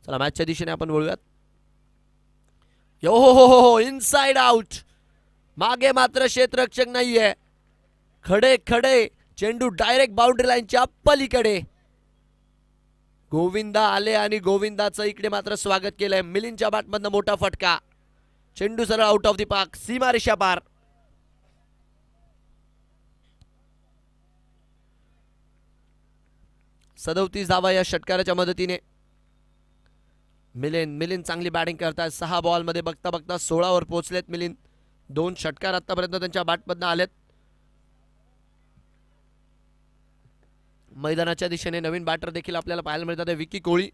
चला मॅचच्या दिशेने आपण वळूयात. हो इनसाइड आउट. मागे मात्र क्षेत्ररक्षक नाहीये. खडे चेंडू डायरेक्ट बाउंड्री लाईनच्या पलीकडे. गोविंदा आले आणि गोविंदाचं इकडे मात्र स्वागत केलंय. मिलिंदच्या बॅटमधनं मोठा फटका. चेंडू सरळ आउट ऑफ दी पार्क, सीमारेषा पार. सदोतीस धावा या षटकाराच्या मदतीने. मिलिंद चांगली बॅटिंग करतात. 6 बॉलमध्ये बघता बघता 16 वर पोहोचलेत मिलिंद. 2 षटकार आतापर्यंत त्यांच्या बॅटमधनं आलेत. मैदानाच्या दिशेने नवीन बॅटर देखील आपल्याला पाहायला मिळतात. विकी कोळी.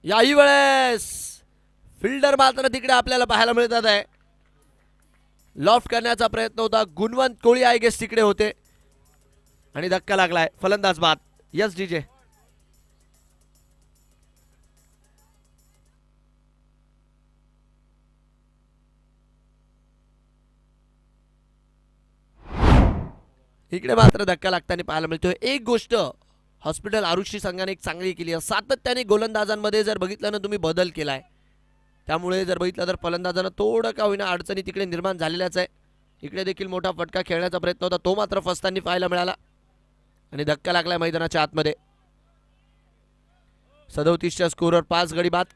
याही वेळेस फिल्डर मात्र तिकडे आपल्याला पाहायला मिळतात आहे. लॉफ्ट करण्याचा प्रयत्न होता. गुणवंत कोळी आय गेस तिकडे होते आणि धक्का लागलाय. फलंदाज बाद. Yes DJ. इकडे मात्र धक्का लागताना पाहायला मिळतोय. एक गोष्ट हॉस्पिटल आरुषी संघाने एक चांगली केली आहे. सातत्याने गोलंदाजांमध्ये जर बघितलं ना तुम्ही बदल केलाय. त्यामुळे जर बघितलं तर फलंदाजांना थोडं का होईना अडचणी तिकडे निर्माण झालेल्याच आहे. इकडे देखील मोठा फटका खेळण्याचा प्रयत्न होता. तो मात्र फसताना पाहायला मिळाला आणि धक्का लागलाय मैदानाच्या आतमध्ये. 37च्या स्कोरवर 5 गडी बाद.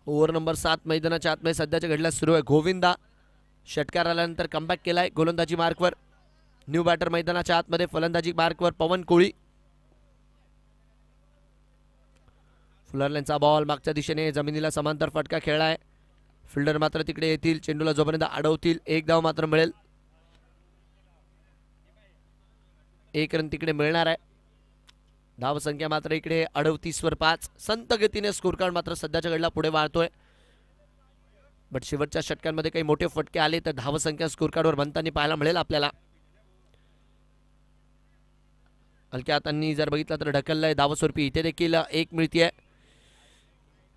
ओव्हर नंबर 7 मैदानाच्या आतमध्ये सध्याच्या घडल्यास सुरू आहे. गोविंदा षटकार आल्यानंतर कमबॅक केलाय गोलंदाजी मार्कवर. न्यू बॅटर मैदानाच्या आतमध्ये फलंदाजी मार्कवर पवन कोळी. फुलरलेनचा बॉल मागच्या दिशेने जमिनीला समांतर फटका खेळलाय. फिल्डर मात्र तिकडे येतील. चेंडूला जोपर्यंत अडवतील 1 धाव मात्र मिळेल. 1 रन तिकडे मिळणार आहे. धावसंख्या मात्र इकडे 38 वर 5. संत गतीने स्कोर कार्ड मात्र सध्याच्या घडला पुढे वाढतोय. बट शेवटच्या षटकांमध्ये काही मोठे फटके आले तर धावसंख्या स्कोर कार्डवर बनताना पाहायला मिळेल आपल्याला. हलक्या हातांनी जर बघितलं तर ढकललंय धावस्वरूपी. इथे देखील 1 मिळतीये.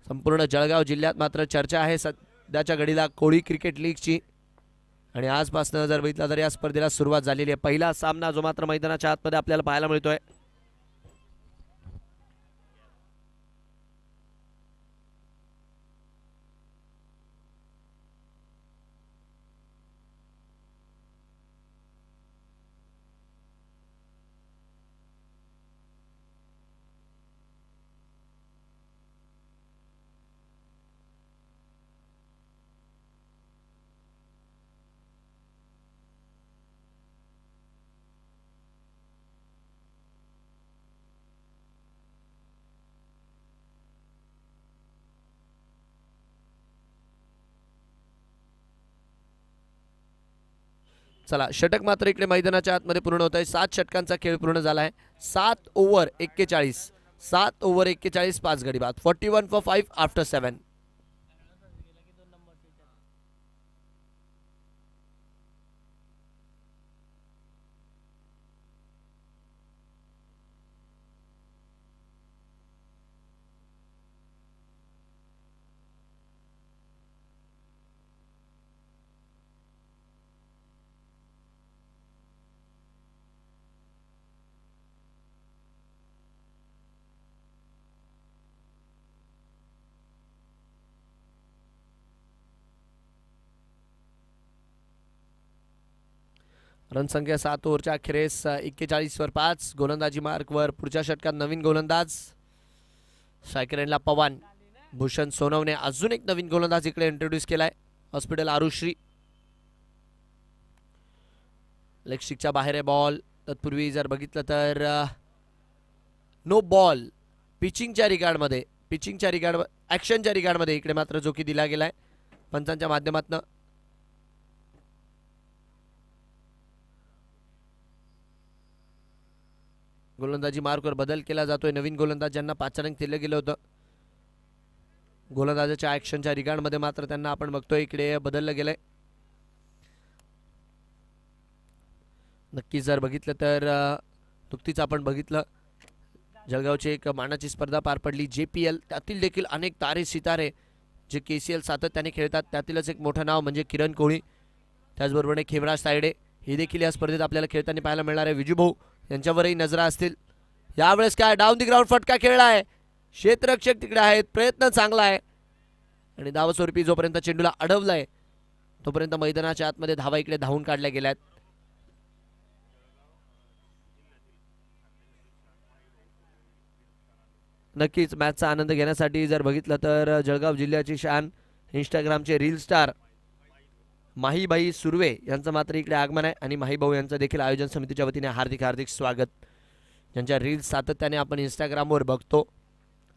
संपूर्ण जळगाव जिल्ह्यात मात्र चर्चा आहे सध्याच्या घडीला कोळी क्रिकेट लीगची आणि आजपासून जर बघितलं तर या स्पर्धेला सुरुवात झालेली आहे. पहिला सामना जो मात्र मैदानाच्या आतमध्ये आपल्याला पाहायला मिळतोय. चला षटक मात्र इकडे मैदानाच्या आतमध्ये पूर्ण होत आहे. 7 षटकांचा खेळ पूर्ण झाला आहे. 7 ओव्हर 41, 7 ओव्हर 41, 5 गडी बाद. 41 for 5 आफ्टर 7. रणसंख्या 7 ओव्हरच्या अखेरीस 41 वर 5. गोलंदाजी मार्कवर पुढच्या षटकात नवीन गोलंदाज सायकरेनला पवन. भूषण सोनवणे अजून एक नवीन गोलंदाज इकडे इंट्रोड्यूस केलाय. हॉस्पिटल आरुश्री. लेगस्टिकच्या बाहेर आहे बॉल. तत्पूर्वी जर बघितलं तर नो बॉल पिचिंगच्या रिगार्डमध्ये, ॲक्शनच्या रिगार्डमध्ये इकडे मात्र जो की दिला गेलाय पंचांच्या माध्यमातून. गोलंदाजी मार्कवर बदल केला जातोय. नवीन गोलंदाज ज्यांना 5 रन दिलं गेलं होतं गोलंदाजाच्या ॲक्शनच्या रिगार्डमध्ये मात्र त्यांना आपण बघतोय इकडे बदललं गेलंय. नक्कीच जर बघितलं तर नुकतीच आपण बघितलं जळगावची एक मानाची स्पर्धा पार पडली JPL. त्यातील देखील अनेक तारे सितारे जे KCL सातत्याने खेळतात. त्यातीलच एक मोठं नाव म्हणजे किरण कोहली, त्याचबरोबर खेमराज तायडे हे देखील या स्पर्धेत आपल्याला खेळताना पाहायला मिळणार आहे. विजू भाऊ यांच्यावरही नजरा असतील. यावेळेस काय डाऊन दी ग्राउंड फटका खेळला आहे. क्षेत्ररक्षक तिकडे आहेत. प्रयत्न चांगला आहे आणि धावस्वरूपी जोपर्यंत चेंडूला अडवलाय तोपर्यंत मैदानाच्या आतमध्ये धावा इकडे धावून काढल्या गेल्यात. नक्कीच मॅचचा आनंद घेण्यासाठी जर बघितलं तर जळगाव जिल्ह्याची शान इंस्टाग्रामचे रील स्टार माहीबाई सुर्वे यांचं मात्र इकडे आगमन आहे आणि माहीभाऊ यांचं देखील आयोजन समितीच्या वतीने हार्दिक हार्दिक स्वागत. ज्यांच्या रील्स सातत्याने आपण इंस्टाग्रामवर बघतो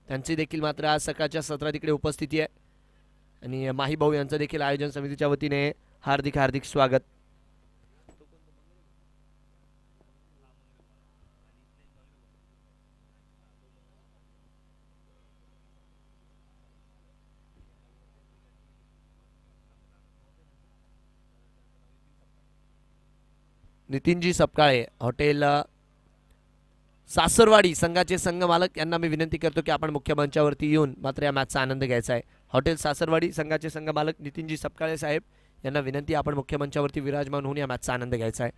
त्यांची देखील मात्र आज सकाळच्या सत्रात इकडे उपस्थिती आहे आणि माहीभाऊ यांचं देखील आयोजन समितीच्या वतीने हार्दिक हार्दिक स्वागत. नितीनजी सपकाळे हॉटेल सासरवाडी संघाचे संघ मालक यांना मी विनंती करतो की आपण मुख्य मंचावरती येऊन मात्र या मॅचचा आनंद घ्यायचा आहे. हॉटेल सासरवाडी संघाचे संघ मालक नितीनजी सपकाळे साहेब यांना विनंती आपण मुख्य मंचावरती विराजमान होऊन या मॅचचा आनंद घ्यायचा आहे.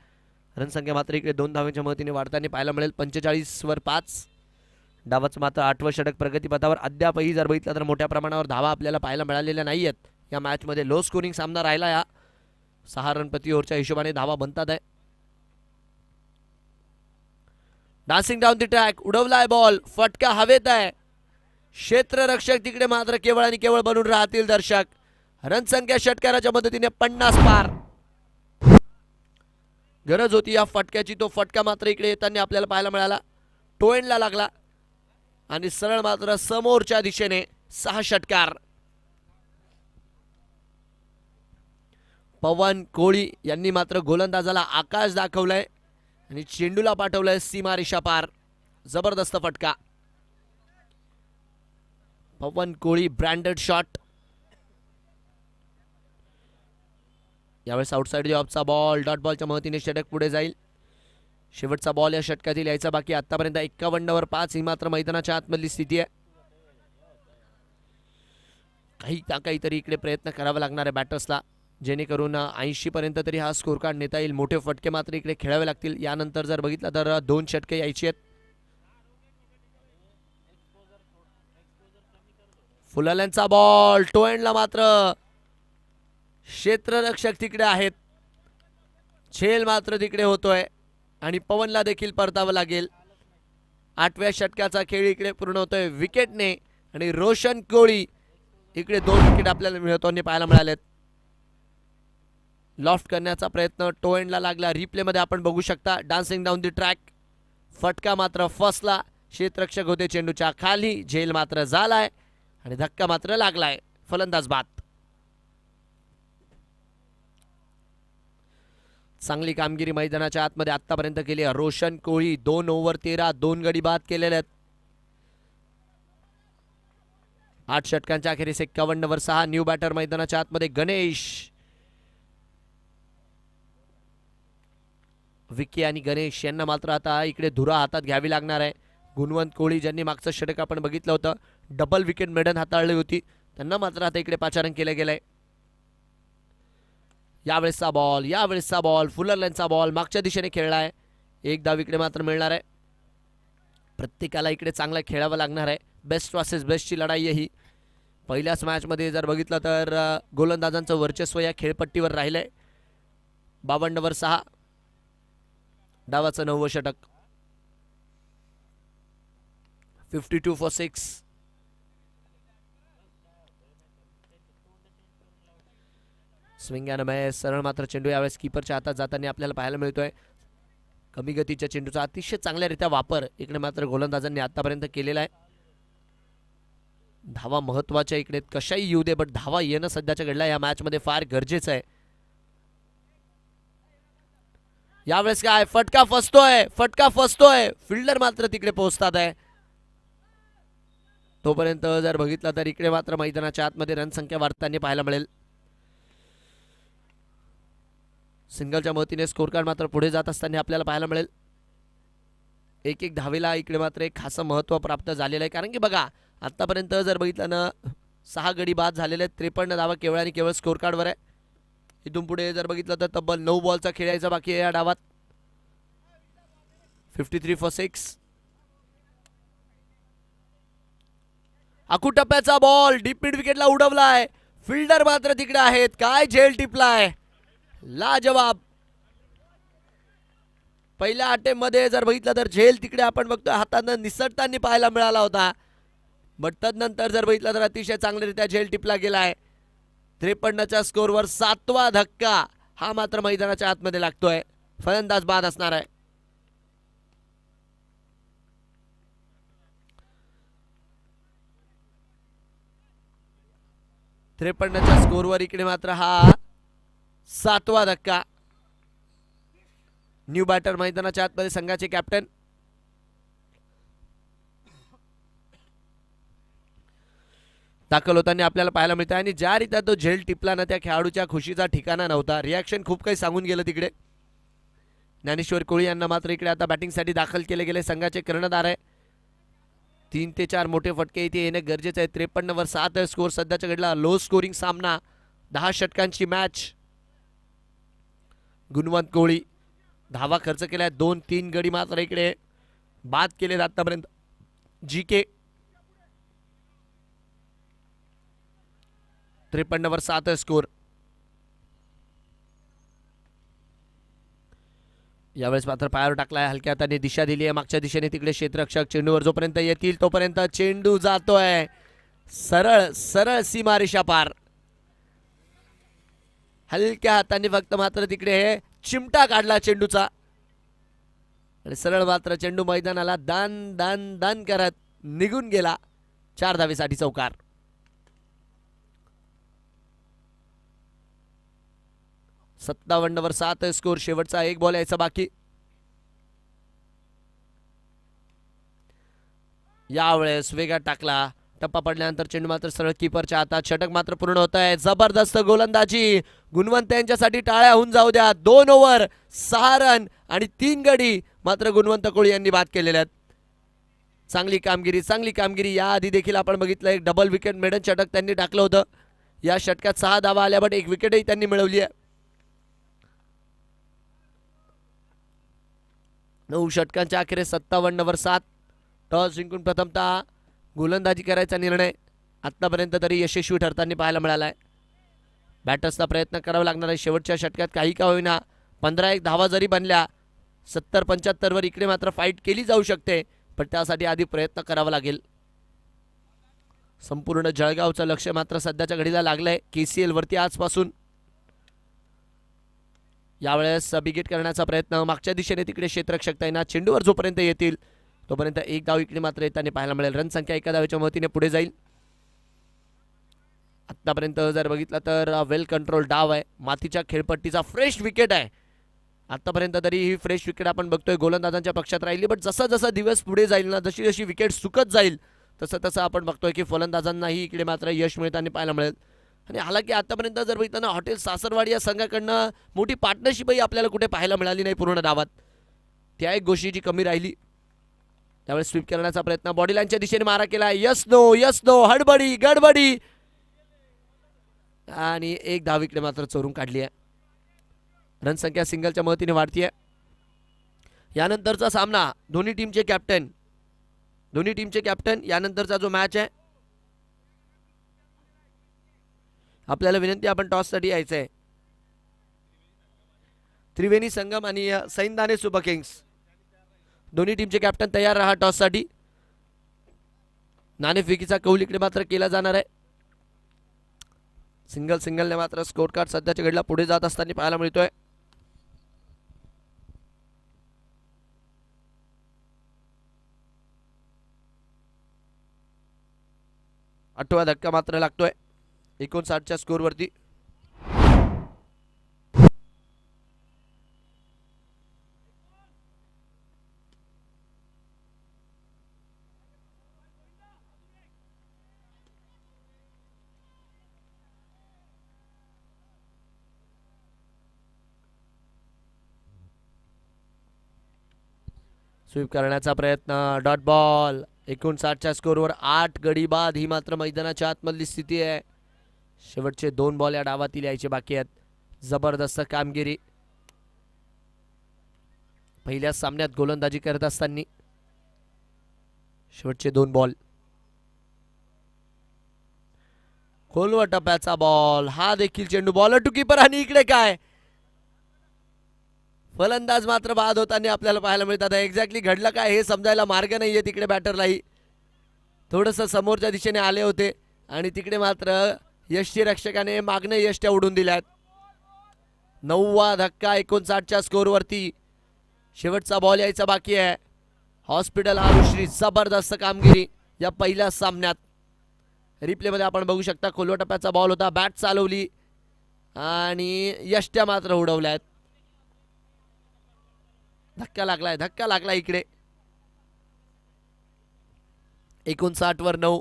रणसंख्या मात्र इकडे 2 धावांच्या मदतीने वाढताना पाहायला मिळेल. 45 वर 5. डावाचं मात्र 8वं षटक प्रगतीपथावर. अद्यापही जर बघितलं तर मोठ्या प्रमाणावर धावा आपल्याला पाहायला मिळालेल्या नाही आहेत. या मॅचमध्ये लो स्कोरिंग सामना राहिला. या 6 रन प्रति ओव्हरच्या हिशोबाने धावा बनतात आहे. डान्सिंग डाऊन द ट्रॅक उडवलाय बॉल. फटका हवेत आहे. क्षेत्ररक्षक तिकडे मात्र केवळ आणि केवळ बनून राहतील दर्शक. रणसंख्या षटकाराच्या मदतीने 50 पार. गरज होती या फटक्याची. तो फटका मात्र इकडे येताना आपल्याला पाहायला मिळाला. टोएंडला लागला आणि सरळ मात्र समोरच्या दिशेने 6 षटकार. पवन कोळी यांनी मात्र गोलंदाजाला आकाश दाखवलंय आणि चेंडूला पाठवलंय सीमारेषा पार. जबरदस्त फटका. पवन कोळी ब्रँडेड शॉट. यावेळेस आउटसाइड ऑफचा बॉल. डॉट बॉलच्या मदतीने षटक पुढे जाईल. शेवटचा बॉल या षटकातील यायचा बाकी. आतापर्यंत 51 वर 5 ही मात्र मैदानाच्या आतमधली स्थिती आहे. काहीतरी इकडे प्रयत्न करावा लागणार आहे बॅटर्सला जेणेकरून 80 पर्यंत तरी हा स्कोर कार्ड नेता येईल. मोठे फटके मात्र इकडे खेळावे लागतील. यानंतर जर बघितलं तर 2 षटके यायची आहेत. फुलाल्यांचा बॉल. टोएंडला मात्र क्षेत्ररक्षक तिकडे आहेत. झेल मात्र तिकडे होतोय आणि पवनला देखील परतावं लागेल. 8व्या षटकाचा खेळ इकडे पूर्ण होतोय विकेटने आणि रोशन कोळी इकडे 2 विकेट आपल्याला मिळवताना पाहायला मिळालेत. लॉफ्ट करण्याचा प्रयत्न टोएंडला लागला. रिप्लेमध्ये आपण बघू शकता. Dancing down the track. फटका मात्र फसला. क्षेत्ररक्षक होते चेंडूच्या खाली. झेल मात्र झालाय आणि धक्का मात्र लागलाय. फलंदाज बाद. चांगली कामगिरी मैदानाच्या आतमध्ये आतापर्यंत केली आहे रोशन कोळी. 2 ओव्हर 13, 2 गडी बाद केलेले आहेत. 8 षटकांच्या अखेरीस 51 वर 6. न्यू बॅटर मैदानाच्या आतमध्ये गणेश. विकी आणि गणेश यांना मात्र आता इकडे धुरा हातात घ्यावी लागणार आहे. गुणवंत कोळी ज्यांनी मागचं षटक आपण बघितलं होतं, डबल विकेट मेडन हाताळली होती, त्यांना मात्र आता इकडे पाचारण केलं गेलंय. यावेळेसचा बॉल फुलरलँडचा बॉल मागच्या दिशेने खेळलाय. एक धाव इकडे मात्र मिळणार आहे. प्रत्येकाला इकडे चांगलं खेळावं लागणार आहे. बेस्ट वर्सेस बेस्टची लढाई आहे ही. पहिल्याच मॅचमध्ये जर बघितलं तर गोलंदाजांचं वर्चस्व या खेळपट्टीवर राहिलंय. 52 वर 6, डावाचं 9वं षटक. 52 for 6. Swing and miss. सरळ मात्र चेंडू यावेळेस कीपरच्या हातात जाताना आपल्याला पाहायला मिळतोय. कमी गतीच्या चेंडूचा अतिशय चांगल्यारीत्या वापर इकडे मात्र गोलंदाजांनी आतापर्यंत केलेला आहे. धावा महत्वाच्या इकडे कशाही येऊ दे, बट धावा येणं सध्याच्या घडला या मॅच मध्ये फार गरजेचं आहे. यावेळेस काय फटका फसतोय. फिल्डर मात्र तिकडे पोहोचतात आहे. तोपर्यंत जर बघितलं तर इकडे मात्र मैदानाच्या आतमध्ये रन संख्या वाढताना पाहायला मिळेल. सिंगलच्या मदतीने स्कोर कार्ड मात्र पुढे जात असताना आपल्याला पाहायला मिळेल. एक धावेला इकडे मात्र एक खास महत्व प्राप्त झालेलं आहे. कारण की बघा आतापर्यंत जर बघितलं ना 6 गडी बाद झालेले आहेत. 53 धावा केवळ आणि केवळ स्कोर कार्डवर आहे. इथून पुढे जर बघितलं तर तब्बल 9 बॉलचा खेळायचा बाकी आहे या डावात. 53 for 6. आकुटप्प्याचा बॉल डीप मिड विकेटला उडवलाय. फिल्डर मात्र तिकडे आहेत. काय झेल टिपलाय, लाजवाब. पहिल्या अटेम्प्ट मध्ये जर बघितलं तर झेल तिकडे आपण बघतोय हातानं निसटताना पाहायला मिळाला होता, बट तदनंतर जर बघितलं तर अतिशय चांगल्यारीत्या झेल टिपला गेलाय. 53च्या स्कोरवर 7वा धक्का हा मात्र मैदानाच्या आतमध्ये लागतोय. फलंदाज बाद असणार आहे. त्रेपन्नच्या स्कोरवर इकडे मात्र हा 7वा धक्का. न्यू बॅटर मैदानाच्या आतमध्ये संघाचे कॅप्टन दाखल होताना आपल्याला पाहायला मिळतं. आणि ज्या रीत्या तो झेल टिपला ना त्या खेळाडूच्या खुशीचा ठिकाणा नव्हता. रिॲक्शन खूप काही सांगून गेलं तिकडे. ज्ञानेश्वर कोळी यांना मात्र इकडे आता बॅटिंगसाठी दाखल केले गेले. संघाचे कर्णधार आहे. 3 ते 4 मोठे फटके इथे येणे गरजेचे आहे. 53 वर 7 स्कोर सध्याच्या घडला. लो स्कोरिंग सामना, 10 षटकांची मॅच. गुणवंत कोळी धावा खर्च केलाय. 2-3 गडी मात्र इकडे बाद केले आतापर्यंत. जीके 53 वर 7 स्कोर. यावेळेस मात्र पायावर टाकलाय. हलक्या हाताने दिशा दिली आहे मागच्या दिशेने. तिकडे क्षेत्ररक्षक चेंडूवर जोपर्यंत येतील तोपर्यंत चेंडू जातोय सरळ सरळ सीमारेषा पार. हलक्या हाताने फक्त मात्र तिकडे हे चिमटा काढला चेंडूचा आणि सरळ मात्र चेंडू मैदानाला दान दान दान करत निघून गेला. 4 धावेसाठी चौकार. सत्तावन्न वर 7 स्कोर. शेवटचा 1 बॉल यायचा बाकी. यावेळेस वेगात टाकला. टप्पा पडल्यानंतर चेंडू मात्र सरळ कीपरच्या हातात. षटक मात्र पूर्ण होत आहे. जबरदस्त गोलंदाजी. गुणवंत यांच्यासाठी टाळ्या होऊन जाऊ द्या. 2 ओव्हर 6 रन आणि 3 गडी मात्र गुणवंत कोळी यांनी बाद केलेल्या आहेत. चांगली कामगिरी. याआधी देखील आपण बघितलं एक डबल विकेट मेडन षटक त्यांनी टाकलं होतं. या षटकात 6 धावा आल्या, बट 1 विकेटही त्यांनी मिळवली आहे. 9 षटकांच्या अखेरीस 57 वर 7. टॉस जिंकून प्रथमतः गोलंदाजी करायचा निर्णय आतापर्यंत तरी यशस्वी ठरताना पाहायला मिळाला आहे. बॅटर्सला प्रयत्न करावा लागणार आहे. शेवटच्या षटकात काही का होईना 15-1 धावा जरी बनल्या 70-75 वर इकडे मात्र फाईट केली जाऊ शकते, पण त्यासाठी आधी प्रयत्न करावा लागेल. संपूर्ण जळगावचं लक्ष मात्र सध्याच्या घडीला लागलंय KCL वरती आजपासून. यावेळेस बिगेट करण्याचा प्रयत्न मागच्या दिशेने तिकडे क्षेत्ररक्षक तैनात. चेंडूवर जोपर्यंत येतील तोपर्यंत 1 धाव इकडे मात्र येताना पाहायला मिळेल. रन संख्या 1 धावेच्या मदतीने पुढे जाईल. आतापर्यंत जर बघितलं तर वेल कंट्रोल डाव आहे. मातीच्या खेळपट्टीचा फ्रेश विकेट आहे. आतापर्यंत तरी ही फ्रेश विकेट आपण बघतोय गोलंदाजांच्या पक्षात राहिली, बट जसा जसा दिवस पुढे जाईल ना, जशी जशी विकेट सुकत जाईल तसं तसं आपण बघतोय की फलंदाजांनाही इकडे मात्र यश मिळताना पाहायला मिळेल. आणि हालाकी आतापर्यंत जर बघितलं ना, हॉटेल सासरवाडी या संघाकडनं मोठी पार्टनरशिपही आपल्याला कुठे पाहायला मिळाली नाही पूर्ण डावात. त्या एक गोष्टीची कमी राहिली. त्यावेळेस स्वीप करण्याचा प्रयत्न, बॉडी लाईनच्या दिशेने मारा केला, यस नो हडबडी गडबडी, आणि एक धाव इकडे मात्र चोरून काढली आहे. रनसंख्या सिंगलच्या मदतीने वाढतीये. यानंतरचा सामना दोन्ही टीमचे कॅप्टन यानंतरचा जो मॅच आहे, आपल्याला विनंती, आपण टॉससाठी यायचं आहे. त्रिवेणी संगम आणि सैनदाने सुपर किंग्स दोन्ही टीमचे कॅप्टन तयार राहा टॉससाठी. नाणेफेकीचा कौल इकडे मात्र केला जाणार आहे. सिंगलने मात्र स्कोर कार्ड सध्याच्या घडीला पुढे जात असताना पाहायला मिळतोय. आठवा धक्का मात्र लागतोय 59च्या स्कोरवरती. स्वीप करण्याचा प्रयत्न, डॉट बॉल. 59च्या स्कोरवर 8 गडी बाद ही मात्र मैदानाच्या आतमधली स्थिती आहे. शेवटचे 2 बॉल या डावातील यायचे बाकी आहेत. जबरदस्त कामगिरी पहिल्या सामन्यात गोलंदाजी करत असताना. शेवटचे 2 बॉल, खोलवा टप्प्याचा बॉल, हा देखील चेंडू, बॉलर टू कीपर, आणि इकडे काय फलंदाज मात्र बाद होताना आपल्याला पाहायला मिळतात. एक्झॅक्टली घडलं काय हे समजायला मार्ग नाहीये. तिकडे बॅटरलाही थोडंसं समोरच्या दिशेने आले होते आणि तिकडे मात्र यष्टीरक्षकाने मागणे यष्ट्या उडून दिल्यात. 9वा धक्का 59च्या स्कोरवरती. शेवटचा बॉल यायचा बाकी आहे. हॉस्पिटल आरुश्री जबरदस्त कामगिरी या पहिल्या सामन्यात. रिप्लेमध्ये आपण बघू शकता, खोलवा टप्प्याचा बॉल होता, बॅट चालवली आणि यष्ट्या मात्र उडवल्यात. धक्का लागलाय इकडे. 59वर 9.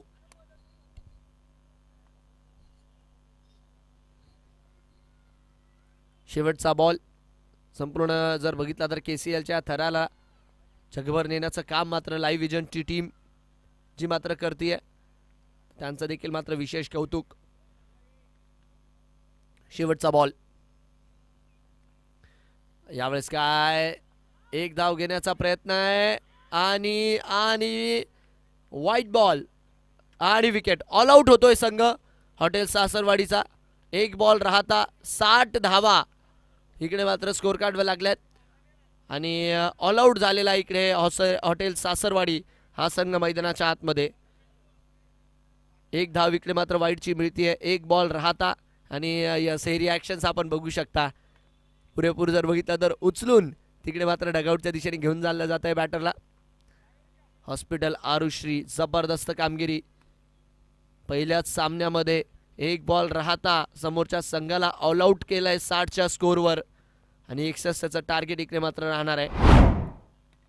शेवटचा बॉल संपूर्ण जर बघितला तर KCLच्या थराला जगभर नेण्याचं काम मात्र लाईव्ह विजनची टीम जी मात्र करते, त्यांचं देखील मात्र विशेष कौतुक. शेवटचा बॉल, यावेळेस काय एक धाव घेण्याचा प्रयत्न आहे आणि व्हाईट बॉल आणि विकेट. ऑल आउट होतोय संघ हॉटेल सासरवाडीचा. 1 बॉल राहता 60 धावा इकडे मात्र स्कोर कार्डवर लागल्यात आणि ऑल आउट झालेला इकडे हॉटेल सासरवाडी हा संघ मैदानाच्या आतमध्ये. 1 धाव इकडे मात्र वाईटची मिळतीये. 1 बॉल राहता आणि हे रिॲक्शन्स आपण बघू शकता. पुरेपूर जर बघितलं तर उचलून तिकडे मात्र डगआउटच्या दिशेने घेऊन चाललं जात आहे बॅटरला. हॉस्पिटल आरुश्री जबरदस्त कामगिरी. पहिल्याच सामन्यामध्ये 1 बॉल राहता समोरच्या संघाला ऑल आउट केलंय 60च्या स्कोरवर आणि 61चं टार्गेट इकडे मात्र राहणार आहे.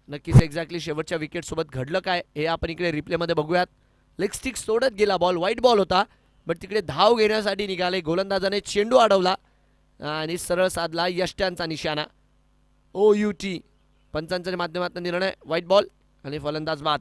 नक्कीच एक्झॅक्टली शेवटच्या विकेट सोबत घडलं काय हे आपण इकडे रिप्लेमध्ये बघूयात. लेग स्टिक सोडत गेला बॉल, व्हाईट बॉल होता, बट तिकडे धाव घेण्यासाठी निघाले. गोलंदाजाने चेंडू अडवला आणि सरळ साधला यष्ट्यांचा निशाणा. OUT पंचांच्या माध्यमातून निर्णय, व्हाईट बॉल आणि फलंदाज बाद.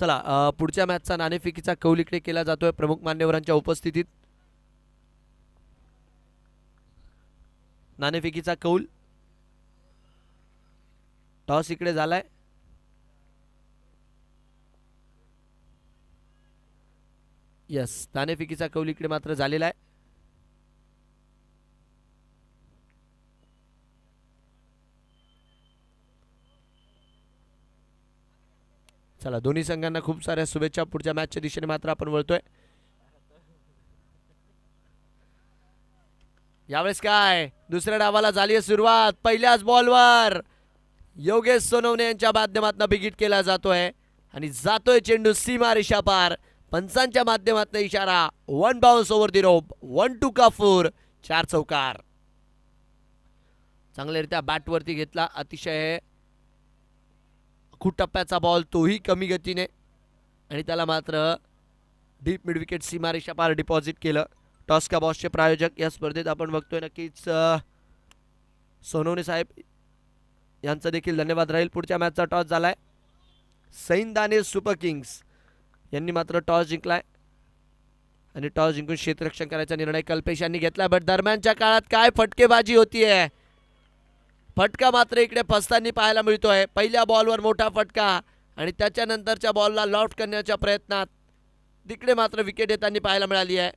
चला पुढच्या मॅचचा नाणेफेकीचा कौल इकडे केला जातोय प्रमुख मान्यवरांच्या उपस्थितीत. नाणेफेकीचा कौल. टॉस इकडे झालाय. यस, नाणेफेकीचा कौल इकडे मात्र झालेला आहे. चला दोन्ही संघांना खूप साऱ्या शुभेच्छा. पुढच्या मॅचच्या दिशेने मात्र आपण वळतोय. यावेळेस काय दुसऱ्या डावाला झाली आहे सुरुवात. पहिल्याच बॉलवर योगेश सोनवणे यांच्या माध्यमातून बिगिट केला जातोय आणि जातोय चेंडू सीमा रेषा पार. पंचांच्या माध्यमातून इशारा. 1 बाउन्स ओव्हर दी रोप. 1-2 का 4. 4 चौकार. चांगल्यारीत्या बॅटवरती घेतला. अतिशय खूप टप्प्याचा बॉल, तोही कमी गतीने, आणि त्याला मात्र डीप मिड विकेट सीमारेषा पार डिपॉझिट केलं. टॉस का बॉसचे प्रायोजक या स्पर्धेत आपण बघतोय नक्कीच सोनवणे साहेब यांचा देखील धन्यवाद राहील. पुढच्या मॅचचा टॉस झालाय. सैन दानिश सुपर किंग्स यांनी मात्र टॉस जिंकलाय आणि टॉस जिंकून क्षेत्ररक्षण करायचा निर्णय कल्पेश यांनी घेतला. बट दरम्यानच्या काळात काय फटकेबाजी होतीये. फटका मात्र इकडे फसताना पाहायला मिळतोय. पहिल्या बॉलवर मोठा फटका आणि त्याच्यानंतरच्या बॉलला लॉफ्ट करण्याच्या प्रयत्नात तिकडे मात्र विकेट येताना पाहायला मिळाली आहे.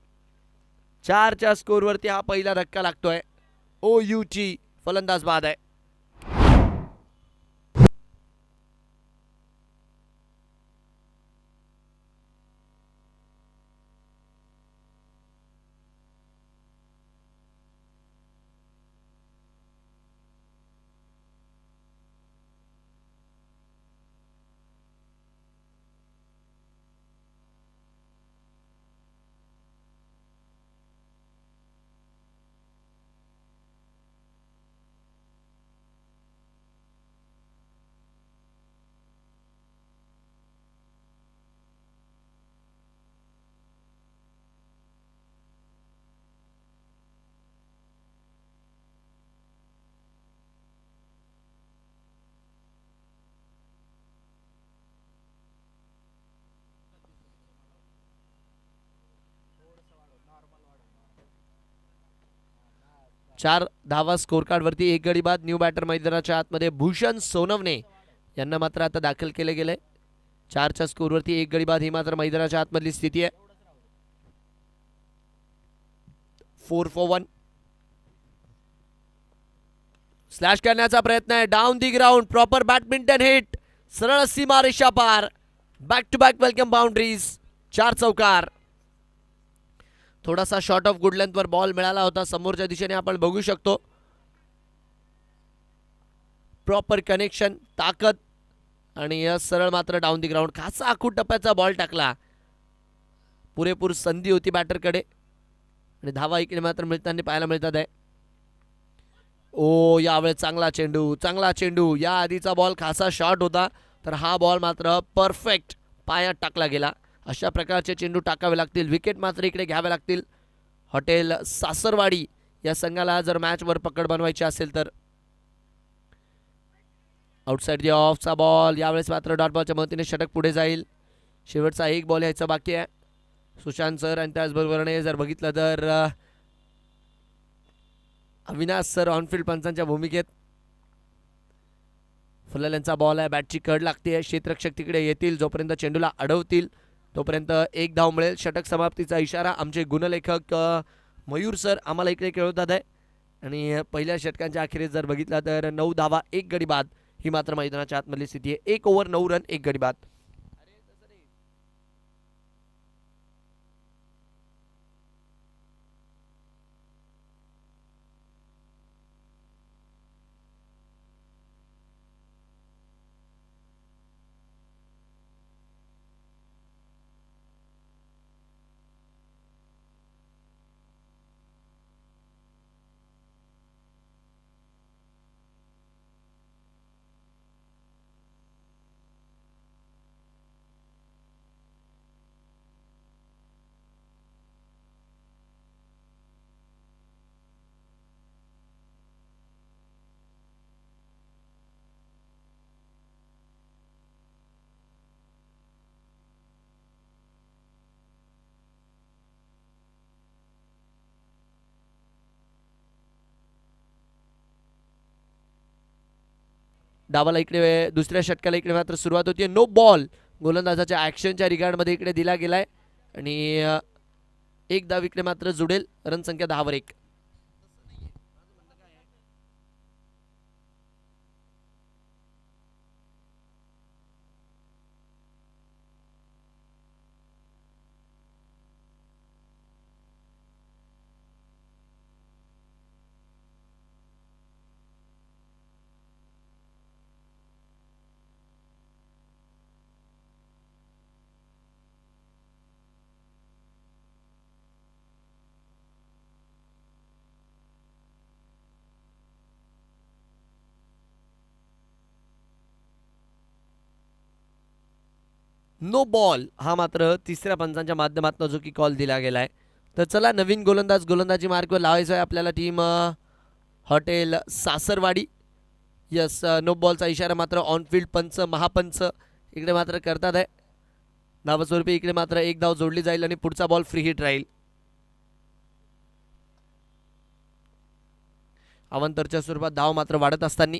4च्या स्कोरवरती हा पहिला धक्का लागतोय. OUची फलंदाज बाद आहे. चार धावा स्कोर कार्ड वरती. एक गडी बाद. न्यू बॅटर मैदानाच्या आतमध्ये भूषण सोनवणे यांना मात्र आता दाखल केले गेले. 4च्या स्कोरवरती एक गडी बाद. ही मात्र मैदानाच्या आतमधली स्थिती आहे. 4 for 1. स्लॅश करण्याचा प्रयत्न आहे. Down the ground. Proper badminton hit. सरळ सीमा रेषा पार. Back to back welcome boundaries. 4 चौकार. थोडासा शॉर्ट ऑफ गुड लेंथवर बॉल मिळाला होता. समोरच्या दिशेने आपण बघू शकतो. प्रॉपर कनेक्शन, ताकद आणि सरळ मात्र डाऊन दी ग्राउंड. खासा आखूड टप्प्याचा बॉल टाकला. पुरेपूर संधी होती बॅटरकडे आणि धावा इकडे मात्र मिळताना पाहायला मिळतात आहे. यावेळेस चांगला चेंडू, चांगला चेंडू. या आधीचा बॉल खासा शॉर्ट होता, तर हा बॉल मात्र परफेक्ट पायात टाकला गेला. अशा प्रकारचे चेंडू टाकावे लागतील. विकेट मात्र इकडे घ्यावे लागतील. हॉटेल सासरवाडी या संघाला जर मॅचवर पकड बनवायची असेल तर. आउटसाइड दी ऑफचा बॉल. यावेळेस मात्र डॉट बॉलच्या मदतीने षटक पुढे जाईल. शेवटचा एक बॉल यायचा बाकी आहे. सुशांत सर आणि त्याचबरोबरने जर बघितलं तर अविनाश सर ऑनफिल्ड पंचांच्या भूमिकेत. फुलाल यांचा बॉल आहे. बॅटची कड लागते. क्षेत्ररक्षक तिकडे येतील. जोपर्यंत चेंडूला अडवतील तोपर्यंत एक धाव मिळेल. षटक समाप्तीचा इशारा आमचे गुणलेखक मयूर सर आम्हाला इकडे कळवतात आहे. आणि पहिल्या षटकांच्या अखेरीस जर बघितला तर 9 धावा 1 गडी बाद ही मात्र मैदानाच्या आतमधली स्थिती आहे. 1 ओव्हर 9 रन 1 गडी बाद. डावाला इकडे दुसऱ्या षटकाला इकडे मात्र सुरुवात होती. नो बॉल गोलंदाजाच्या ॲक्शनच्या रिगार्डमध्ये इकडे दिला गेलाय आणि एक धाव इकडे मात्र जुडेल. रनसंख्या 10 वर 1. नो बॉल हा मात्र तिसऱ्या पंचांच्या माध्यमातून जो की कॉल दिला गेलाय. तर चला नवीन गोलंदाज गोलंदाजी मार्गवर लावायचा आहे आपल्याला टीम हॉटेल सासरवाडी. यस नो बॉलचा इशारा मात्र ऑनफिल्ड पंच महापंच इकडे मात्र करतात आहे. धावस्वरूपी इकडे मात्र एक धाव जोडली जाईल आणि पुढचा बॉल फ्री हिट राहील. अवांतरच्या स्वरूपात धाव मात्र वाढत असताना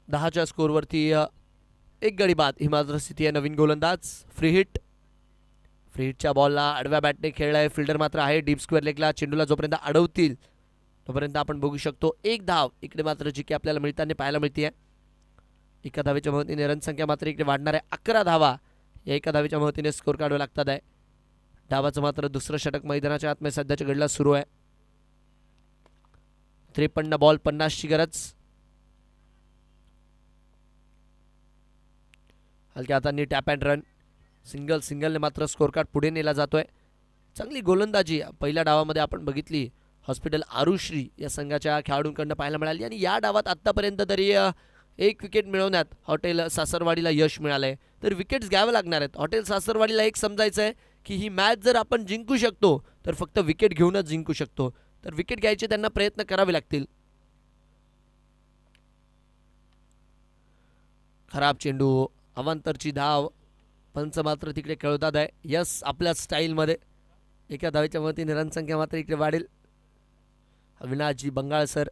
10च्या स्कोरवरती एक गडी बाद ही मात्र स्थिती आहे. नवीन गोलंदाज फ्री हिट. फ्री हिटच्या बॉलला आडव्या बॅटने खेळलाय. फिल्डर मात्र आहे डीप स्क्वेअर लेगला. चेंडूला जोपर्यंत अडवतील तोपर्यंत आपण बघू शकतो एक धाव इकडे मात्र जी की आपल्याला मिळताना पाहायला मिळते. एका धावेच्या मदतीने रनसंख्या मात्र इकडे वाढणार आहे. 11 धावा या एका धावेच्या मदतीने स्कोर काढावे लागतात आहे. धावाचं मात्र दुसरं षटक मैदानाच्या आतमध्ये सध्याच्या घडीला सुरू आहे. 53 बॉल 50ची गरज. हलक्या हातांनी टॅप अँड रन. सिंगलने मात्र स्कोर कार्ड पुढे नेला जातोय. चांगली गोलंदाजी पहिल्या डावामध्ये आपण बघितली हॉस्पिटल आरुश्री या संघाच्या खेळाडूंकडून पाहायला मिळाली आणि या डावात आत्तापर्यंत तरी एक विकेट मिळवण्यात हॉटेल सासरवाडीला यश मिळालंय. तर विकेट्स घ्यावे लागणार आहेत. हॉटेल सासरवाडीला एक समजायचं आहे की ही मॅच जर आपण जिंकू शकतो तर फक्त विकेट घेऊनच जिंकू शकतो. तर विकेट घ्यायचे त्यांना प्रयत्न करावे लागतील. खराब चेंडू अवांतरची धाव. पंच मात्र तिकडे खेळवतात आहे. यस आपल्या स्टाईलमध्ये एका धावेच्या मदतीने रनसंख्या मात्र इकडे वाढेल. अविनाशजी बंगाळ सर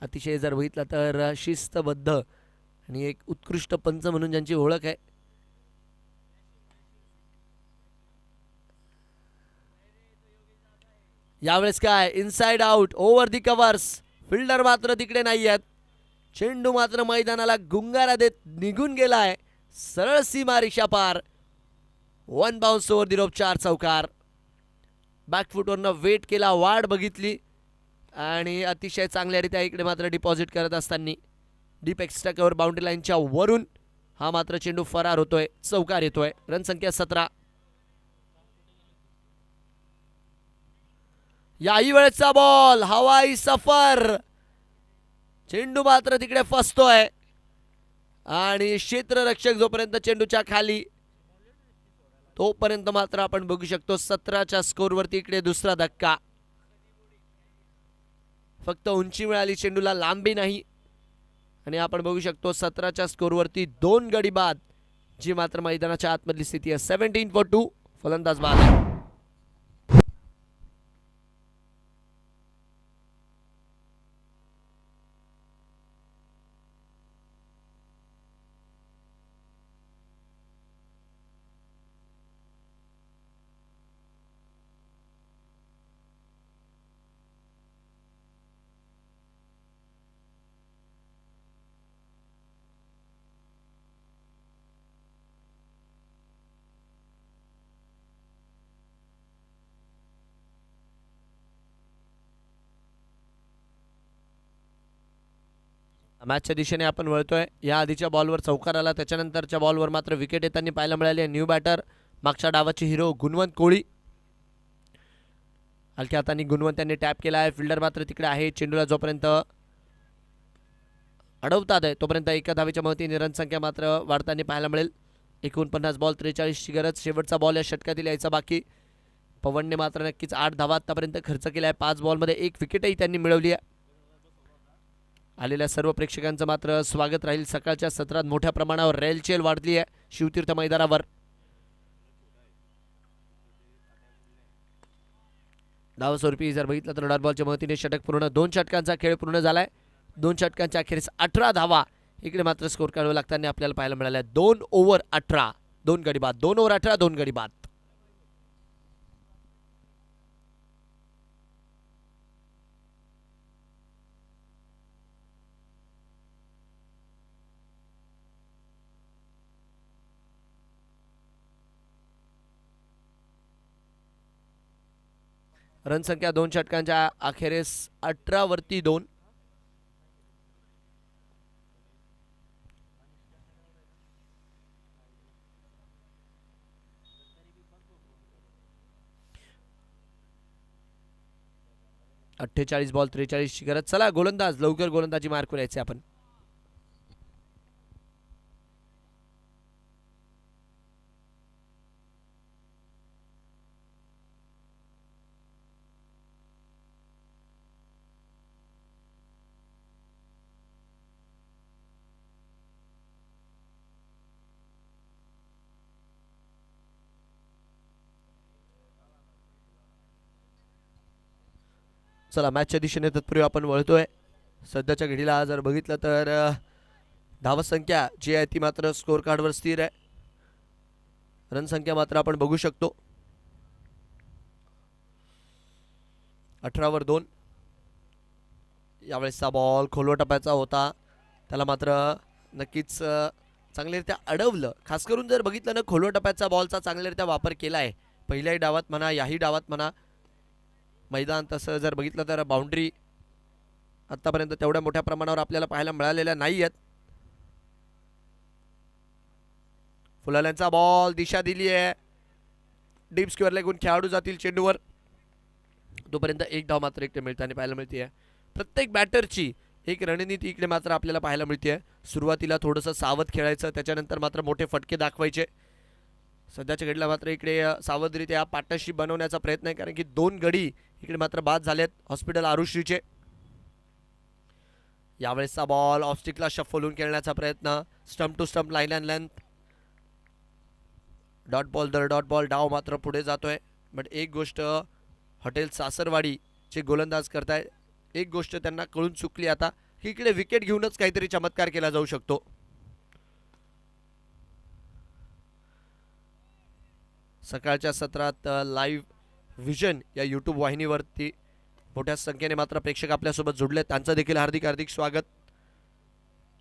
अतिशय जर बघितलं तर शिस्तबद्ध आणि एक उत्कृष्ट पंच म्हणून ज्यांची ओळख आहे. यावेळेस काय इनसाइड आउट ओव्हर दी कव्हर्स. फिल्डर मात्र तिकडे नाही आहेत. चेंडू मात्र मैदानाला गुंगारा देत निघून गेलाय. सरळ सीमा रेषा पार. 1 बाउन्स ओव्हर दी रोप 4 चौकार. बॅकफुटवरनं वेट केला वाढ बघितली आणि अतिशय चांगल्यारीत्या इकडे मात्र डिपॉझिट करत असताना डीप एक्स्ट्रा कव्हर बाउंड्री लाईनच्या वरून हा मात्र चेंडू फरार होतोय. चौकार येतोय. रनसंख्या 17. याही वेळेचा बॉल हवाई सफर. चेंडू मात्र तिकडे फसतोय आणि क्षेत्ररक्षक जोपर्यंत चेंडूच्या खाली तोपर्यंत मात्र आपण बघू शकतो 17च्या स्कोरवरती इकडे दुसरा धक्का. फक्त उंची मिळाली चेंडूला लांबी नाही आणि आपण बघू शकतो 17च्या स्कोरवरती 2 गडी बाद जी मात्र मैदानाच्या आतमधली स्थिती आहे. 17-2 फलंदाज बाद. मॅचच्या दिशेने आपण वळतोय. या आधीच्या बॉलवर चौकार आला. त्याच्यानंतरच्या बॉलवर मात्र विकेट येताना पाहायला मिळाली. न्यू बॅटर मागच्या डावाची हिरो गुणवंत कोळी. हलक्या हाताने गुणवंत त्यांनी टॅप केला आहे. फिल्डर मात्र तिकडे आहे. चेंडूला जोपर्यंत अडवतात आहे तोपर्यंत एका धावेच्या मदतीने रन संख्या मात्र वाढताना पाहायला मिळेल. 49 बॉल 43ची गरज. शेवटचा बॉल या षटकातील यायचा बाकी. पवनने मात्र नक्कीच 8 धावा आतापर्यंत खर्च केला आहे. 5 बॉलमध्ये 1 विकेटही त्यांनी मिळवली आहे. आलेल्या सर्व प्रेक्षकांचं मात्र स्वागत राहील. सकाळच्या सत्रात मोठ्या प्रमाणावर रेलचेल वाढली आहे शिवतीर्थ मैदानावर. धावस्वरूपी जर बघितलं तर डॉट बॉलच्या मदतीने षटक पूर्ण. 2 षटकांचा खेळ पूर्ण झालाय. 2 षटकांच्या अखेरीस 18 धावा इकडे मात्र स्कोर काढावं लागताना आपल्याला पाहायला मिळाल्या. 2 ओव्हर 18 2 गडी बाद. 2 ओव्हर 18 2 गडी बाद. रन संख्या 2 षटकांच्या अखेरीस 18 वरती 2. बॉल 43ची गरज. चला गोलंदाज लवकर गोलंदाजी मार करायचे आपण. चला मॅचच्या दिशेने तत्पूर्वी आपण वळतोय. सध्याच्या घडीला जर बघितलं तर धावसंख्या जी आहे ती मात्र स्कोर कार्डवर स्थिर आहे. रन संख्या मात्र आपण बघू शकतो 18 वर 2. यावेळेसचा बॉल खोलवा टप्प्याचा होता. त्याला मात्र नक्कीच चांगल्यारित्या अडवलं. खास करून जर बघितलं ना खोलवा टप्प्याचा बॉलचा चांगल्यारित्या वापर केला आहे. पहिल्याही डावात म्हणा याही डावात म्हणा. मैदान तसं जर बघितलं तर बाउंड्री आतापर्यंत तेवढ्या मोठ्या प्रमाणावर आपल्याला पाहायला मिळालेल्या नाही आहेत. फुलाल्यांचा बॉल दिशा दिली आहे. डीप स्क्वेअर लागून खेळाडू जातील चेंडूवर. तोपर्यंत 1 धाव मात्र इकडे मिळताना पाहायला मिळते. प्रत्येक बॅटरची एक रणनीती इकडे मात्र आपल्याला पाहायला मिळते. सुरुवातीला थोडंसं सावध खेळायचं, त्याच्यानंतर मात्र मोठे फटके दाखवायचे. सध्याच्या घडीला मात्र इकडे सावधरित्या पार्टनरशिप बनवण्याचा प्रयत्न आहे, कारण की 2 गडी इकडे मात्र बाद झालेत हॉस्पिटल आरुश्रीचे. यावेळेसचा बॉल ऑफस्टिकला शफल होऊन खेळण्याचा प्रयत्न. Stump to stump line and length. Dot ball दर डॉट बॉल. डाव मात्र पुढे जातोय. बट एक गोष्ट हॉटेल सासरवाडीचे गोलंदाज करताय, एक गोष्ट त्यांना कळून चुकली आता की इकडे विकेट घेऊनच काहीतरी चमत्कार केला जाऊ शकतो. सकाळच्या सत्रात लाईव्ह विजन या यूट्यूब वाहिनीवरती मोठ्या संख्येने मात्र प्रेक्षक आपल्यासोबत जोडले. त्यांचं देखील हार्दिक हार्दिक स्वागत.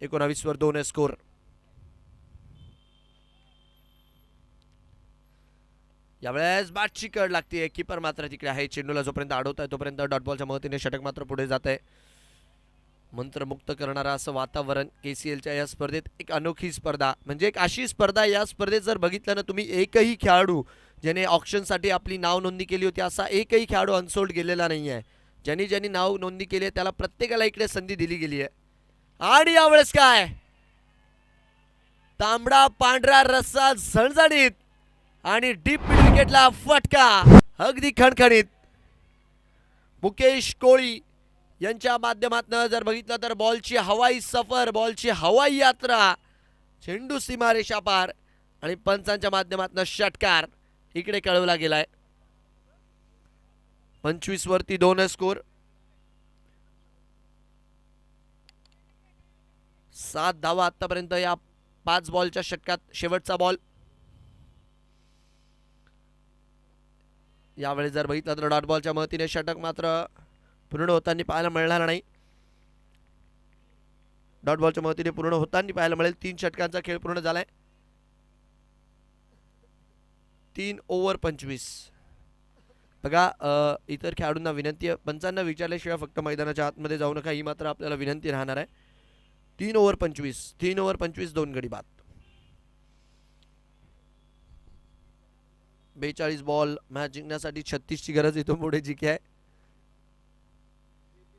19 वर 2 स्कोर. यावेळेस बॅटची कड लागते. कीपर मात्र तिकडे आहे. चेंडूला जोपर्यंत अडवत आहे तोपर्यंत डॉट बॉलच्या मदतीने षटक मात्र पुढे जात आहे. मंत्रमुक्त करणारा असं वातावरण केसीएलच्या या स्पर्धेत. एक अनोखी स्पर्धा, म्हणजे एक अशी स्पर्धा, या स्पर्धेत जर बघितलं ना तुम्ही, एकही खेळाडू ज्याने ऑप्शनसाठी आपली नाव नोंदणी केली होती असा एकही खेळाडू अनसोल्ड गेलेला नाही आहे. ज्यांनी नाव नोंदणी केली आहे त्याला प्रत्येकाला इकडे संधी दिली गेली आहे. आणि यावेळेस काय तांबडा पांढरा रस्सा झणझणीत आणि डीप मिड विकेटला फटका अगदी खणखणीत. मुकेश कोळी यांच्या माध्यमातून जर बघितलं तर बॉलची हवाई सफर, बॉलची हवाई यात्रा, चेंडू सीमारेषा पार आणि पंचांच्या माध्यमातून षटकार इकडे कळवला गेलाय. 25 वरती 2 स्कोर. 7 धावा आतापर्यंत या 5 बॉलच्या षटकात. शेवटचा बॉल. यावेळी जर बघितलं तर डॉट बॉलच्या मदतीने षटक मात्र पूर्ण होताना पाहायला मिळणार नाही. डॉट बॉलच्या मदतीने पूर्ण होताना पाहायला मिळेल. 3 षटकांचा खेळ पूर्ण झालाय. 3 ओव्हर 25. बघा इतर खेळाडूंना विनंती आहे, पंचांना विचारल्याशिवाय फक्त मैदानाच्या आतमध्ये जाऊ नका, ही मात्र आपल्याला विनंती राहणार आहे. 3 ओव्हर 25. 3 ओव्हर 25 2 गडी बाद. 42 बॉल मॅच जिंकण्यासाठी 36 ची गरज इथून पुढे जी आहे.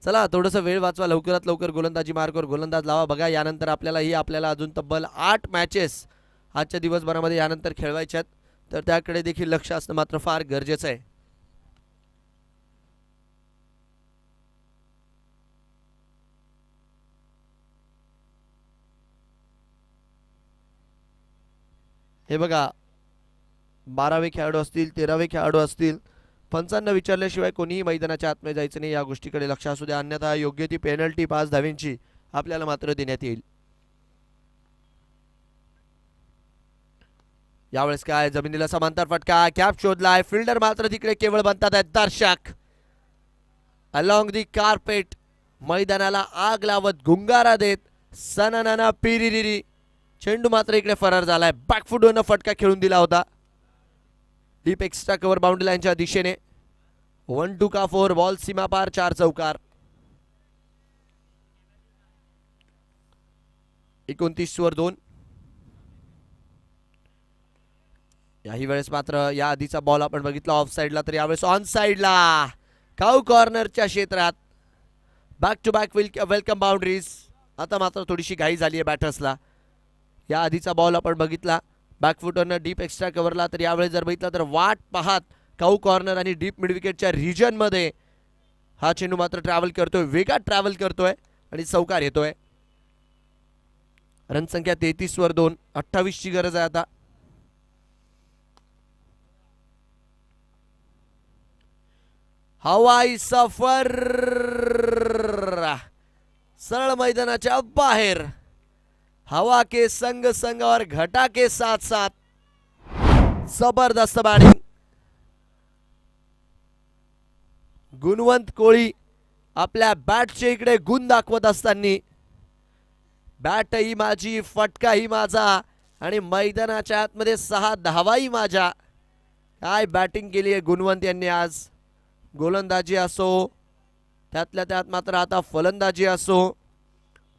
चला थोडंसं वेळ वाचवा, लवकरात लवकर गोलंदाजी मार्कवर गोलंदाज लावा. बघा यानंतर आपल्याला अजून तब्बल 8 मॅचेस आजच्या दिवसभरामध्ये यानंतर खेळवायच्यात, तर त्याकडे देखील लक्ष असणं मात्र फार गरजेचं आहे. हे बघा 12वे खेळाडू असतील, 13वे खेळाडू असतील, पंचांना विचारल्याशिवाय कोणीही मैदानाच्या आतमध्ये जायचं नाही, या गोष्टीकडे लक्ष असू द्या. अन्यथा योग्य ती पेनल्टी 5 धावांची आपल्याला मात्र देण्यात येईल. यावेळेस काय जमिनीला समांतर फटका, कॅप शोधलाय, फिल्डर मात्र तिकडे केवळ बनतात आहेत दर्शक. अलॉंग दी कार्पेट मैदानाला आग लावत गुंगारा देत सननाना पिरिरिरी, चेंडू मात्र इकडे फरार झालाय. बॅकफुटवरनं फटका खेळून दिला होता डीप एक्स्ट्रा कव्हर बाउंड्री लाईनच्या दिशेने. 1-2 का 4 बॉल सीमा पार, 4 चौकार. 29 वर 2. याही वेळेस मात्र या आधीचा बॉल आपण बघितला ऑफ साइडला, तर यावेळेस ऑन साइडला काऊ कॉर्नरच्या क्षेत्रात. Back to back welcome boundaries. आता मात्र थोडीशी घाई झाली आहे बॅटर्सला. या आधीचा बॉल आपण बघितला बॅकफुटरनं डीप एक्स्ट्रा कव्हरला, तर यावेळेस जर बघितला तर वाट पाहत काऊ कॉर्नर आणि डीप मिड विकेटच्या रिजनमध्ये हा चेंडू मात्र ट्रॅव्हल करतोय, वेगात ट्रॅव्हल करतोय आणि चौकार येतोय. रनसंख्या 33 वर 2. 28 ची गरज आहे आता. हवाई सफर सरळ मैदानाच्या बाहेर. हवा के संग संग और घटा के साथ साथ जबरदस्त बॅटिंग. गुणवंत कोळी आपल्या बॅटचे इकडे गुण दाखवत असताना, बॅटही माझी, फटकाही माझा आणि मैदानाच्या आतमध्ये 6 धावाही माझ्या. काय बॅटिंग केली आहे गुणवंत यांनी आज. गोलंदाजी असो, त्यातल्या त्यात मात्र आता फलंदाजी असो.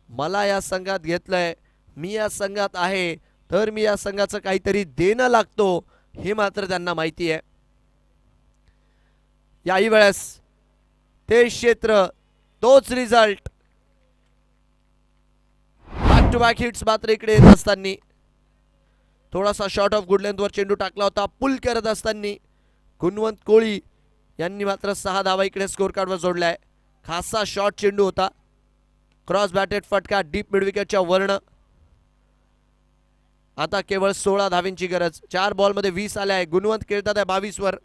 मला या संघात घेतलंय, मी या संघात आहे, तर मी या संघाचं काहीतरी देणं लागतो हे मात्र त्यांना माहिती आहे. याही वेळेस ते क्षेत्र, तोच result. Back to back hits मात्र इकडे येत असताना, थोडासा शॉर्ट ऑफ गुड लेंथवर चेंडू टाकला होता पुल करत असताना गुणवंत कोळी यांनी मात्र 6 धावा इकडे स्कोर कार्डवर जोडलाय. खासा शॉर्ट चेंडू होता, क्रॉस बॅटेड फटका डीप मिड विकेटच्या वर्ण. आता केवळ 16 धावांची गरज. 4 बॉलमध्ये 20 आले आहे. गुणवंत खेळतात आहे 22 वर.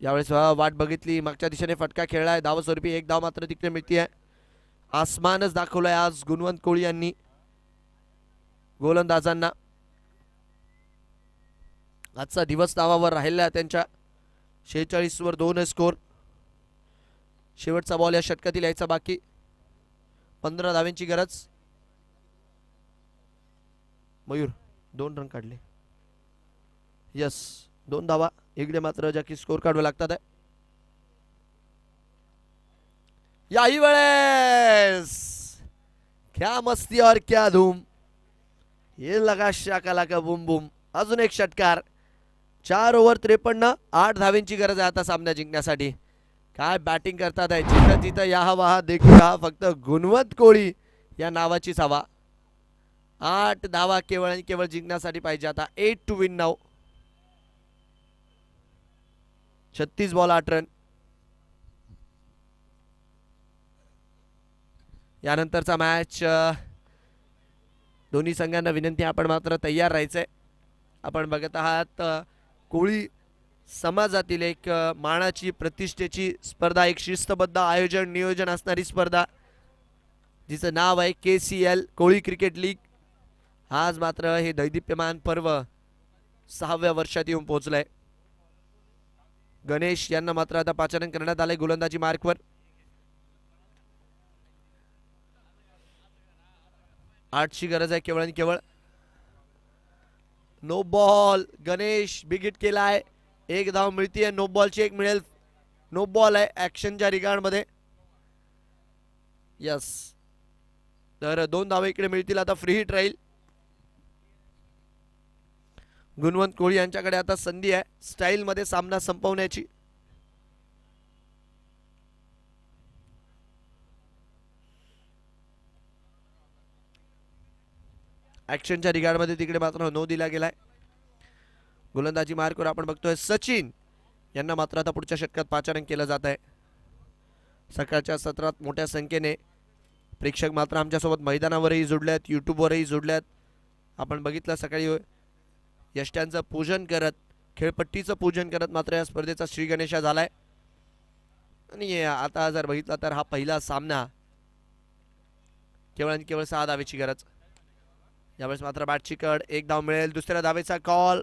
यावेळेस वाट बघितली, मागच्या दिशेने फटका खेळलाय, धाव स्वरूपी 1 धाव मात्र तिकडे मिळतीये. आसमानच दाखवलाय आज गुणवंत कोळी यांनी गोलंदाजांना. आजचा दिवस धावावर राहिला त्यांच्या. 46 वर 2 स्कोर. शेवटचा बॉल या षटकातील यायचा बाकी. 15 धावांची गरज. मयूर 2 रन काढले. यस 2 धावा इकडे मात्र ज्या की स्कोर काढवे लागतात आहे. याही वेळेस क्या मस्ती और क्या धूम, ये लगा शाका का बुम बुम. अजून एक षटकार. 4 ओव्हर 53, 8 धावांची गरज आहे आता सामना जिंकण्यासाठी. काय बॅटिंग करतात आहे. जिथं तिथं या हवा देखील फक्त गुणवंत कोळी या नावाचीच हवा. 8 धावा केवळ आणि केवळ जिंकण्यासाठी पाहिजे आता. 8 to win now. 36 ball 8 run. यानंतरचा मॅच दोन्ही संघांना विनंती आपण मात्र तयार राहायचंय. आपण बघत आहात कोळी समाजातील एक मानाची प्रतिष्ठेची स्पर्धा, एक शिस्तबद्ध आयोजन नियोजन असणारी स्पर्धा जिचं नाव आहे KCL कोळी क्रिकेट लीग. आज मात्र हे दैदिप्यमान पर्व 6व्या वर्षात येऊन पोहोचलंय. गणेश यांना मात्र आता पाचारण करण्यात आलंय गोलंदाजी मार्कवर. 8ची गरज आहे केवळ आणि केवळ. No ball. Ganesh big hit केलाय. 1 धाव मिळतीये. नो बॉलची 1 मिळेल. नो बॉल आहे ऍक्शनच्या रिगार्ड मध्ये. यस, तर 2 धावा इकडे मिळतील आता. फ्री हिट राहील. गुणवंत कोळी यांच्याकडे आता संधी आहे स्टाईलमध्ये सामना संपवण्याची. ॲक्शनच्या रिगार्डमध्ये तिकडे मात्र नो दिला गेलाय. गोलंदाजी मार्कवर आपण बघतोय सचिन यांना मात्र आता पुढच्या षटकात पाचारण केलं जात आहे. सकाळच्या सत्रात मोठ्या संख्येने प्रेक्षक मात्र आमच्यासोबत मैदानावरही जोडल्यात, यूट्यूबवरही जोडल्यात. आपण बघितलं सकाळी यष्ट्यांचं पूजन करत, खेळपट्टीचं पूजन करत मात्र या स्पर्धेचा श्री गणेशा झालाय. आणि आता जर बघितला तर हा पहिला सामना केवळ आणि केवळ 6 धावेची गरज. यावेळेस मात्र बॅटची कड, एक धाव मिळेल. दुसऱ्या धावेचा कॉल.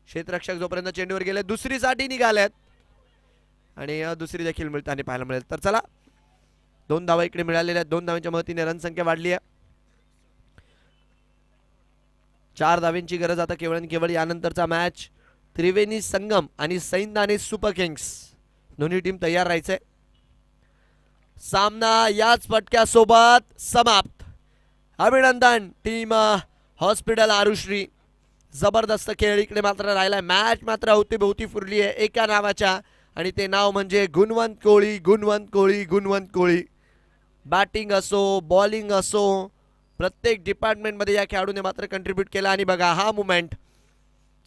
क्षेत्ररक्षक जोपर्यंत चेंडूवर गेले दुसरीसाठी निघाल्यात आणि दुसरी देखील मिळताना पाहायला मिळेल. तर चला 2 धावा इकडे मिळालेल्या आहेत. 2 धावांच्या मदतीने रनसंख्या वाढली आहे. 4 धावांची गरज आता केवळ आणि केवळ. यानंतरचा मॅच त्रिवेणी संगम आणि सैंदाने सुपर किंग्स दोन्ही टीम तयार राहायचंय. सामना याच फटक्यासोबत समाप्त. अभिनंदन टीम हॉस्पिटल आरुश्री. जबरदस्त खेळ इकडे मात्र राहिलाय. मॅच मात्र अवतीभोवती फुरली आहे एका नावाच्या आणि ते नाव म्हणजे गुणवंत कोळी. गुणवंत कोळी, गुणवंत कोळी. बॅटिंग असो, बॉलिंग असो, प्रत्येक डिपार्टमेंटमध्ये या खेळाडूने मात्र कंट्रीब्यूट केला. आणि बघा हा मुमेंट.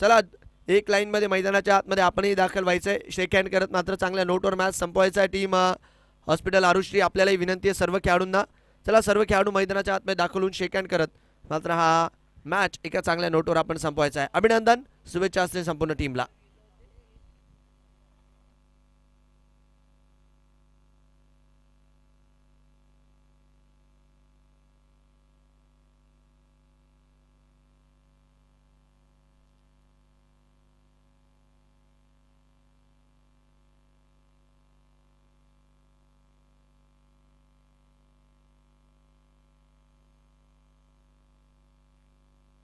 चला एक लाईनमध्ये मैदानाच्या आतमध्ये आपणही दाखल व्हायचंय. शेक हँड करत मात्र चांगल्या नोटवर मॅच संपवायचा आहे टीम हॉस्पिटल आरुश्री. आपल्यालाही विनंती आहे सर्व खेळाडूंना, चला सर्व खेळाडू मैदानाच्या आतमध्ये दाखल होऊन शेक हँड करत मात्र हा मॅच एका चांगल्या नोटवर आपण संपवायचा आहे. अभिनंदन, शुभेच्छा असतील संपूर्ण टीमला.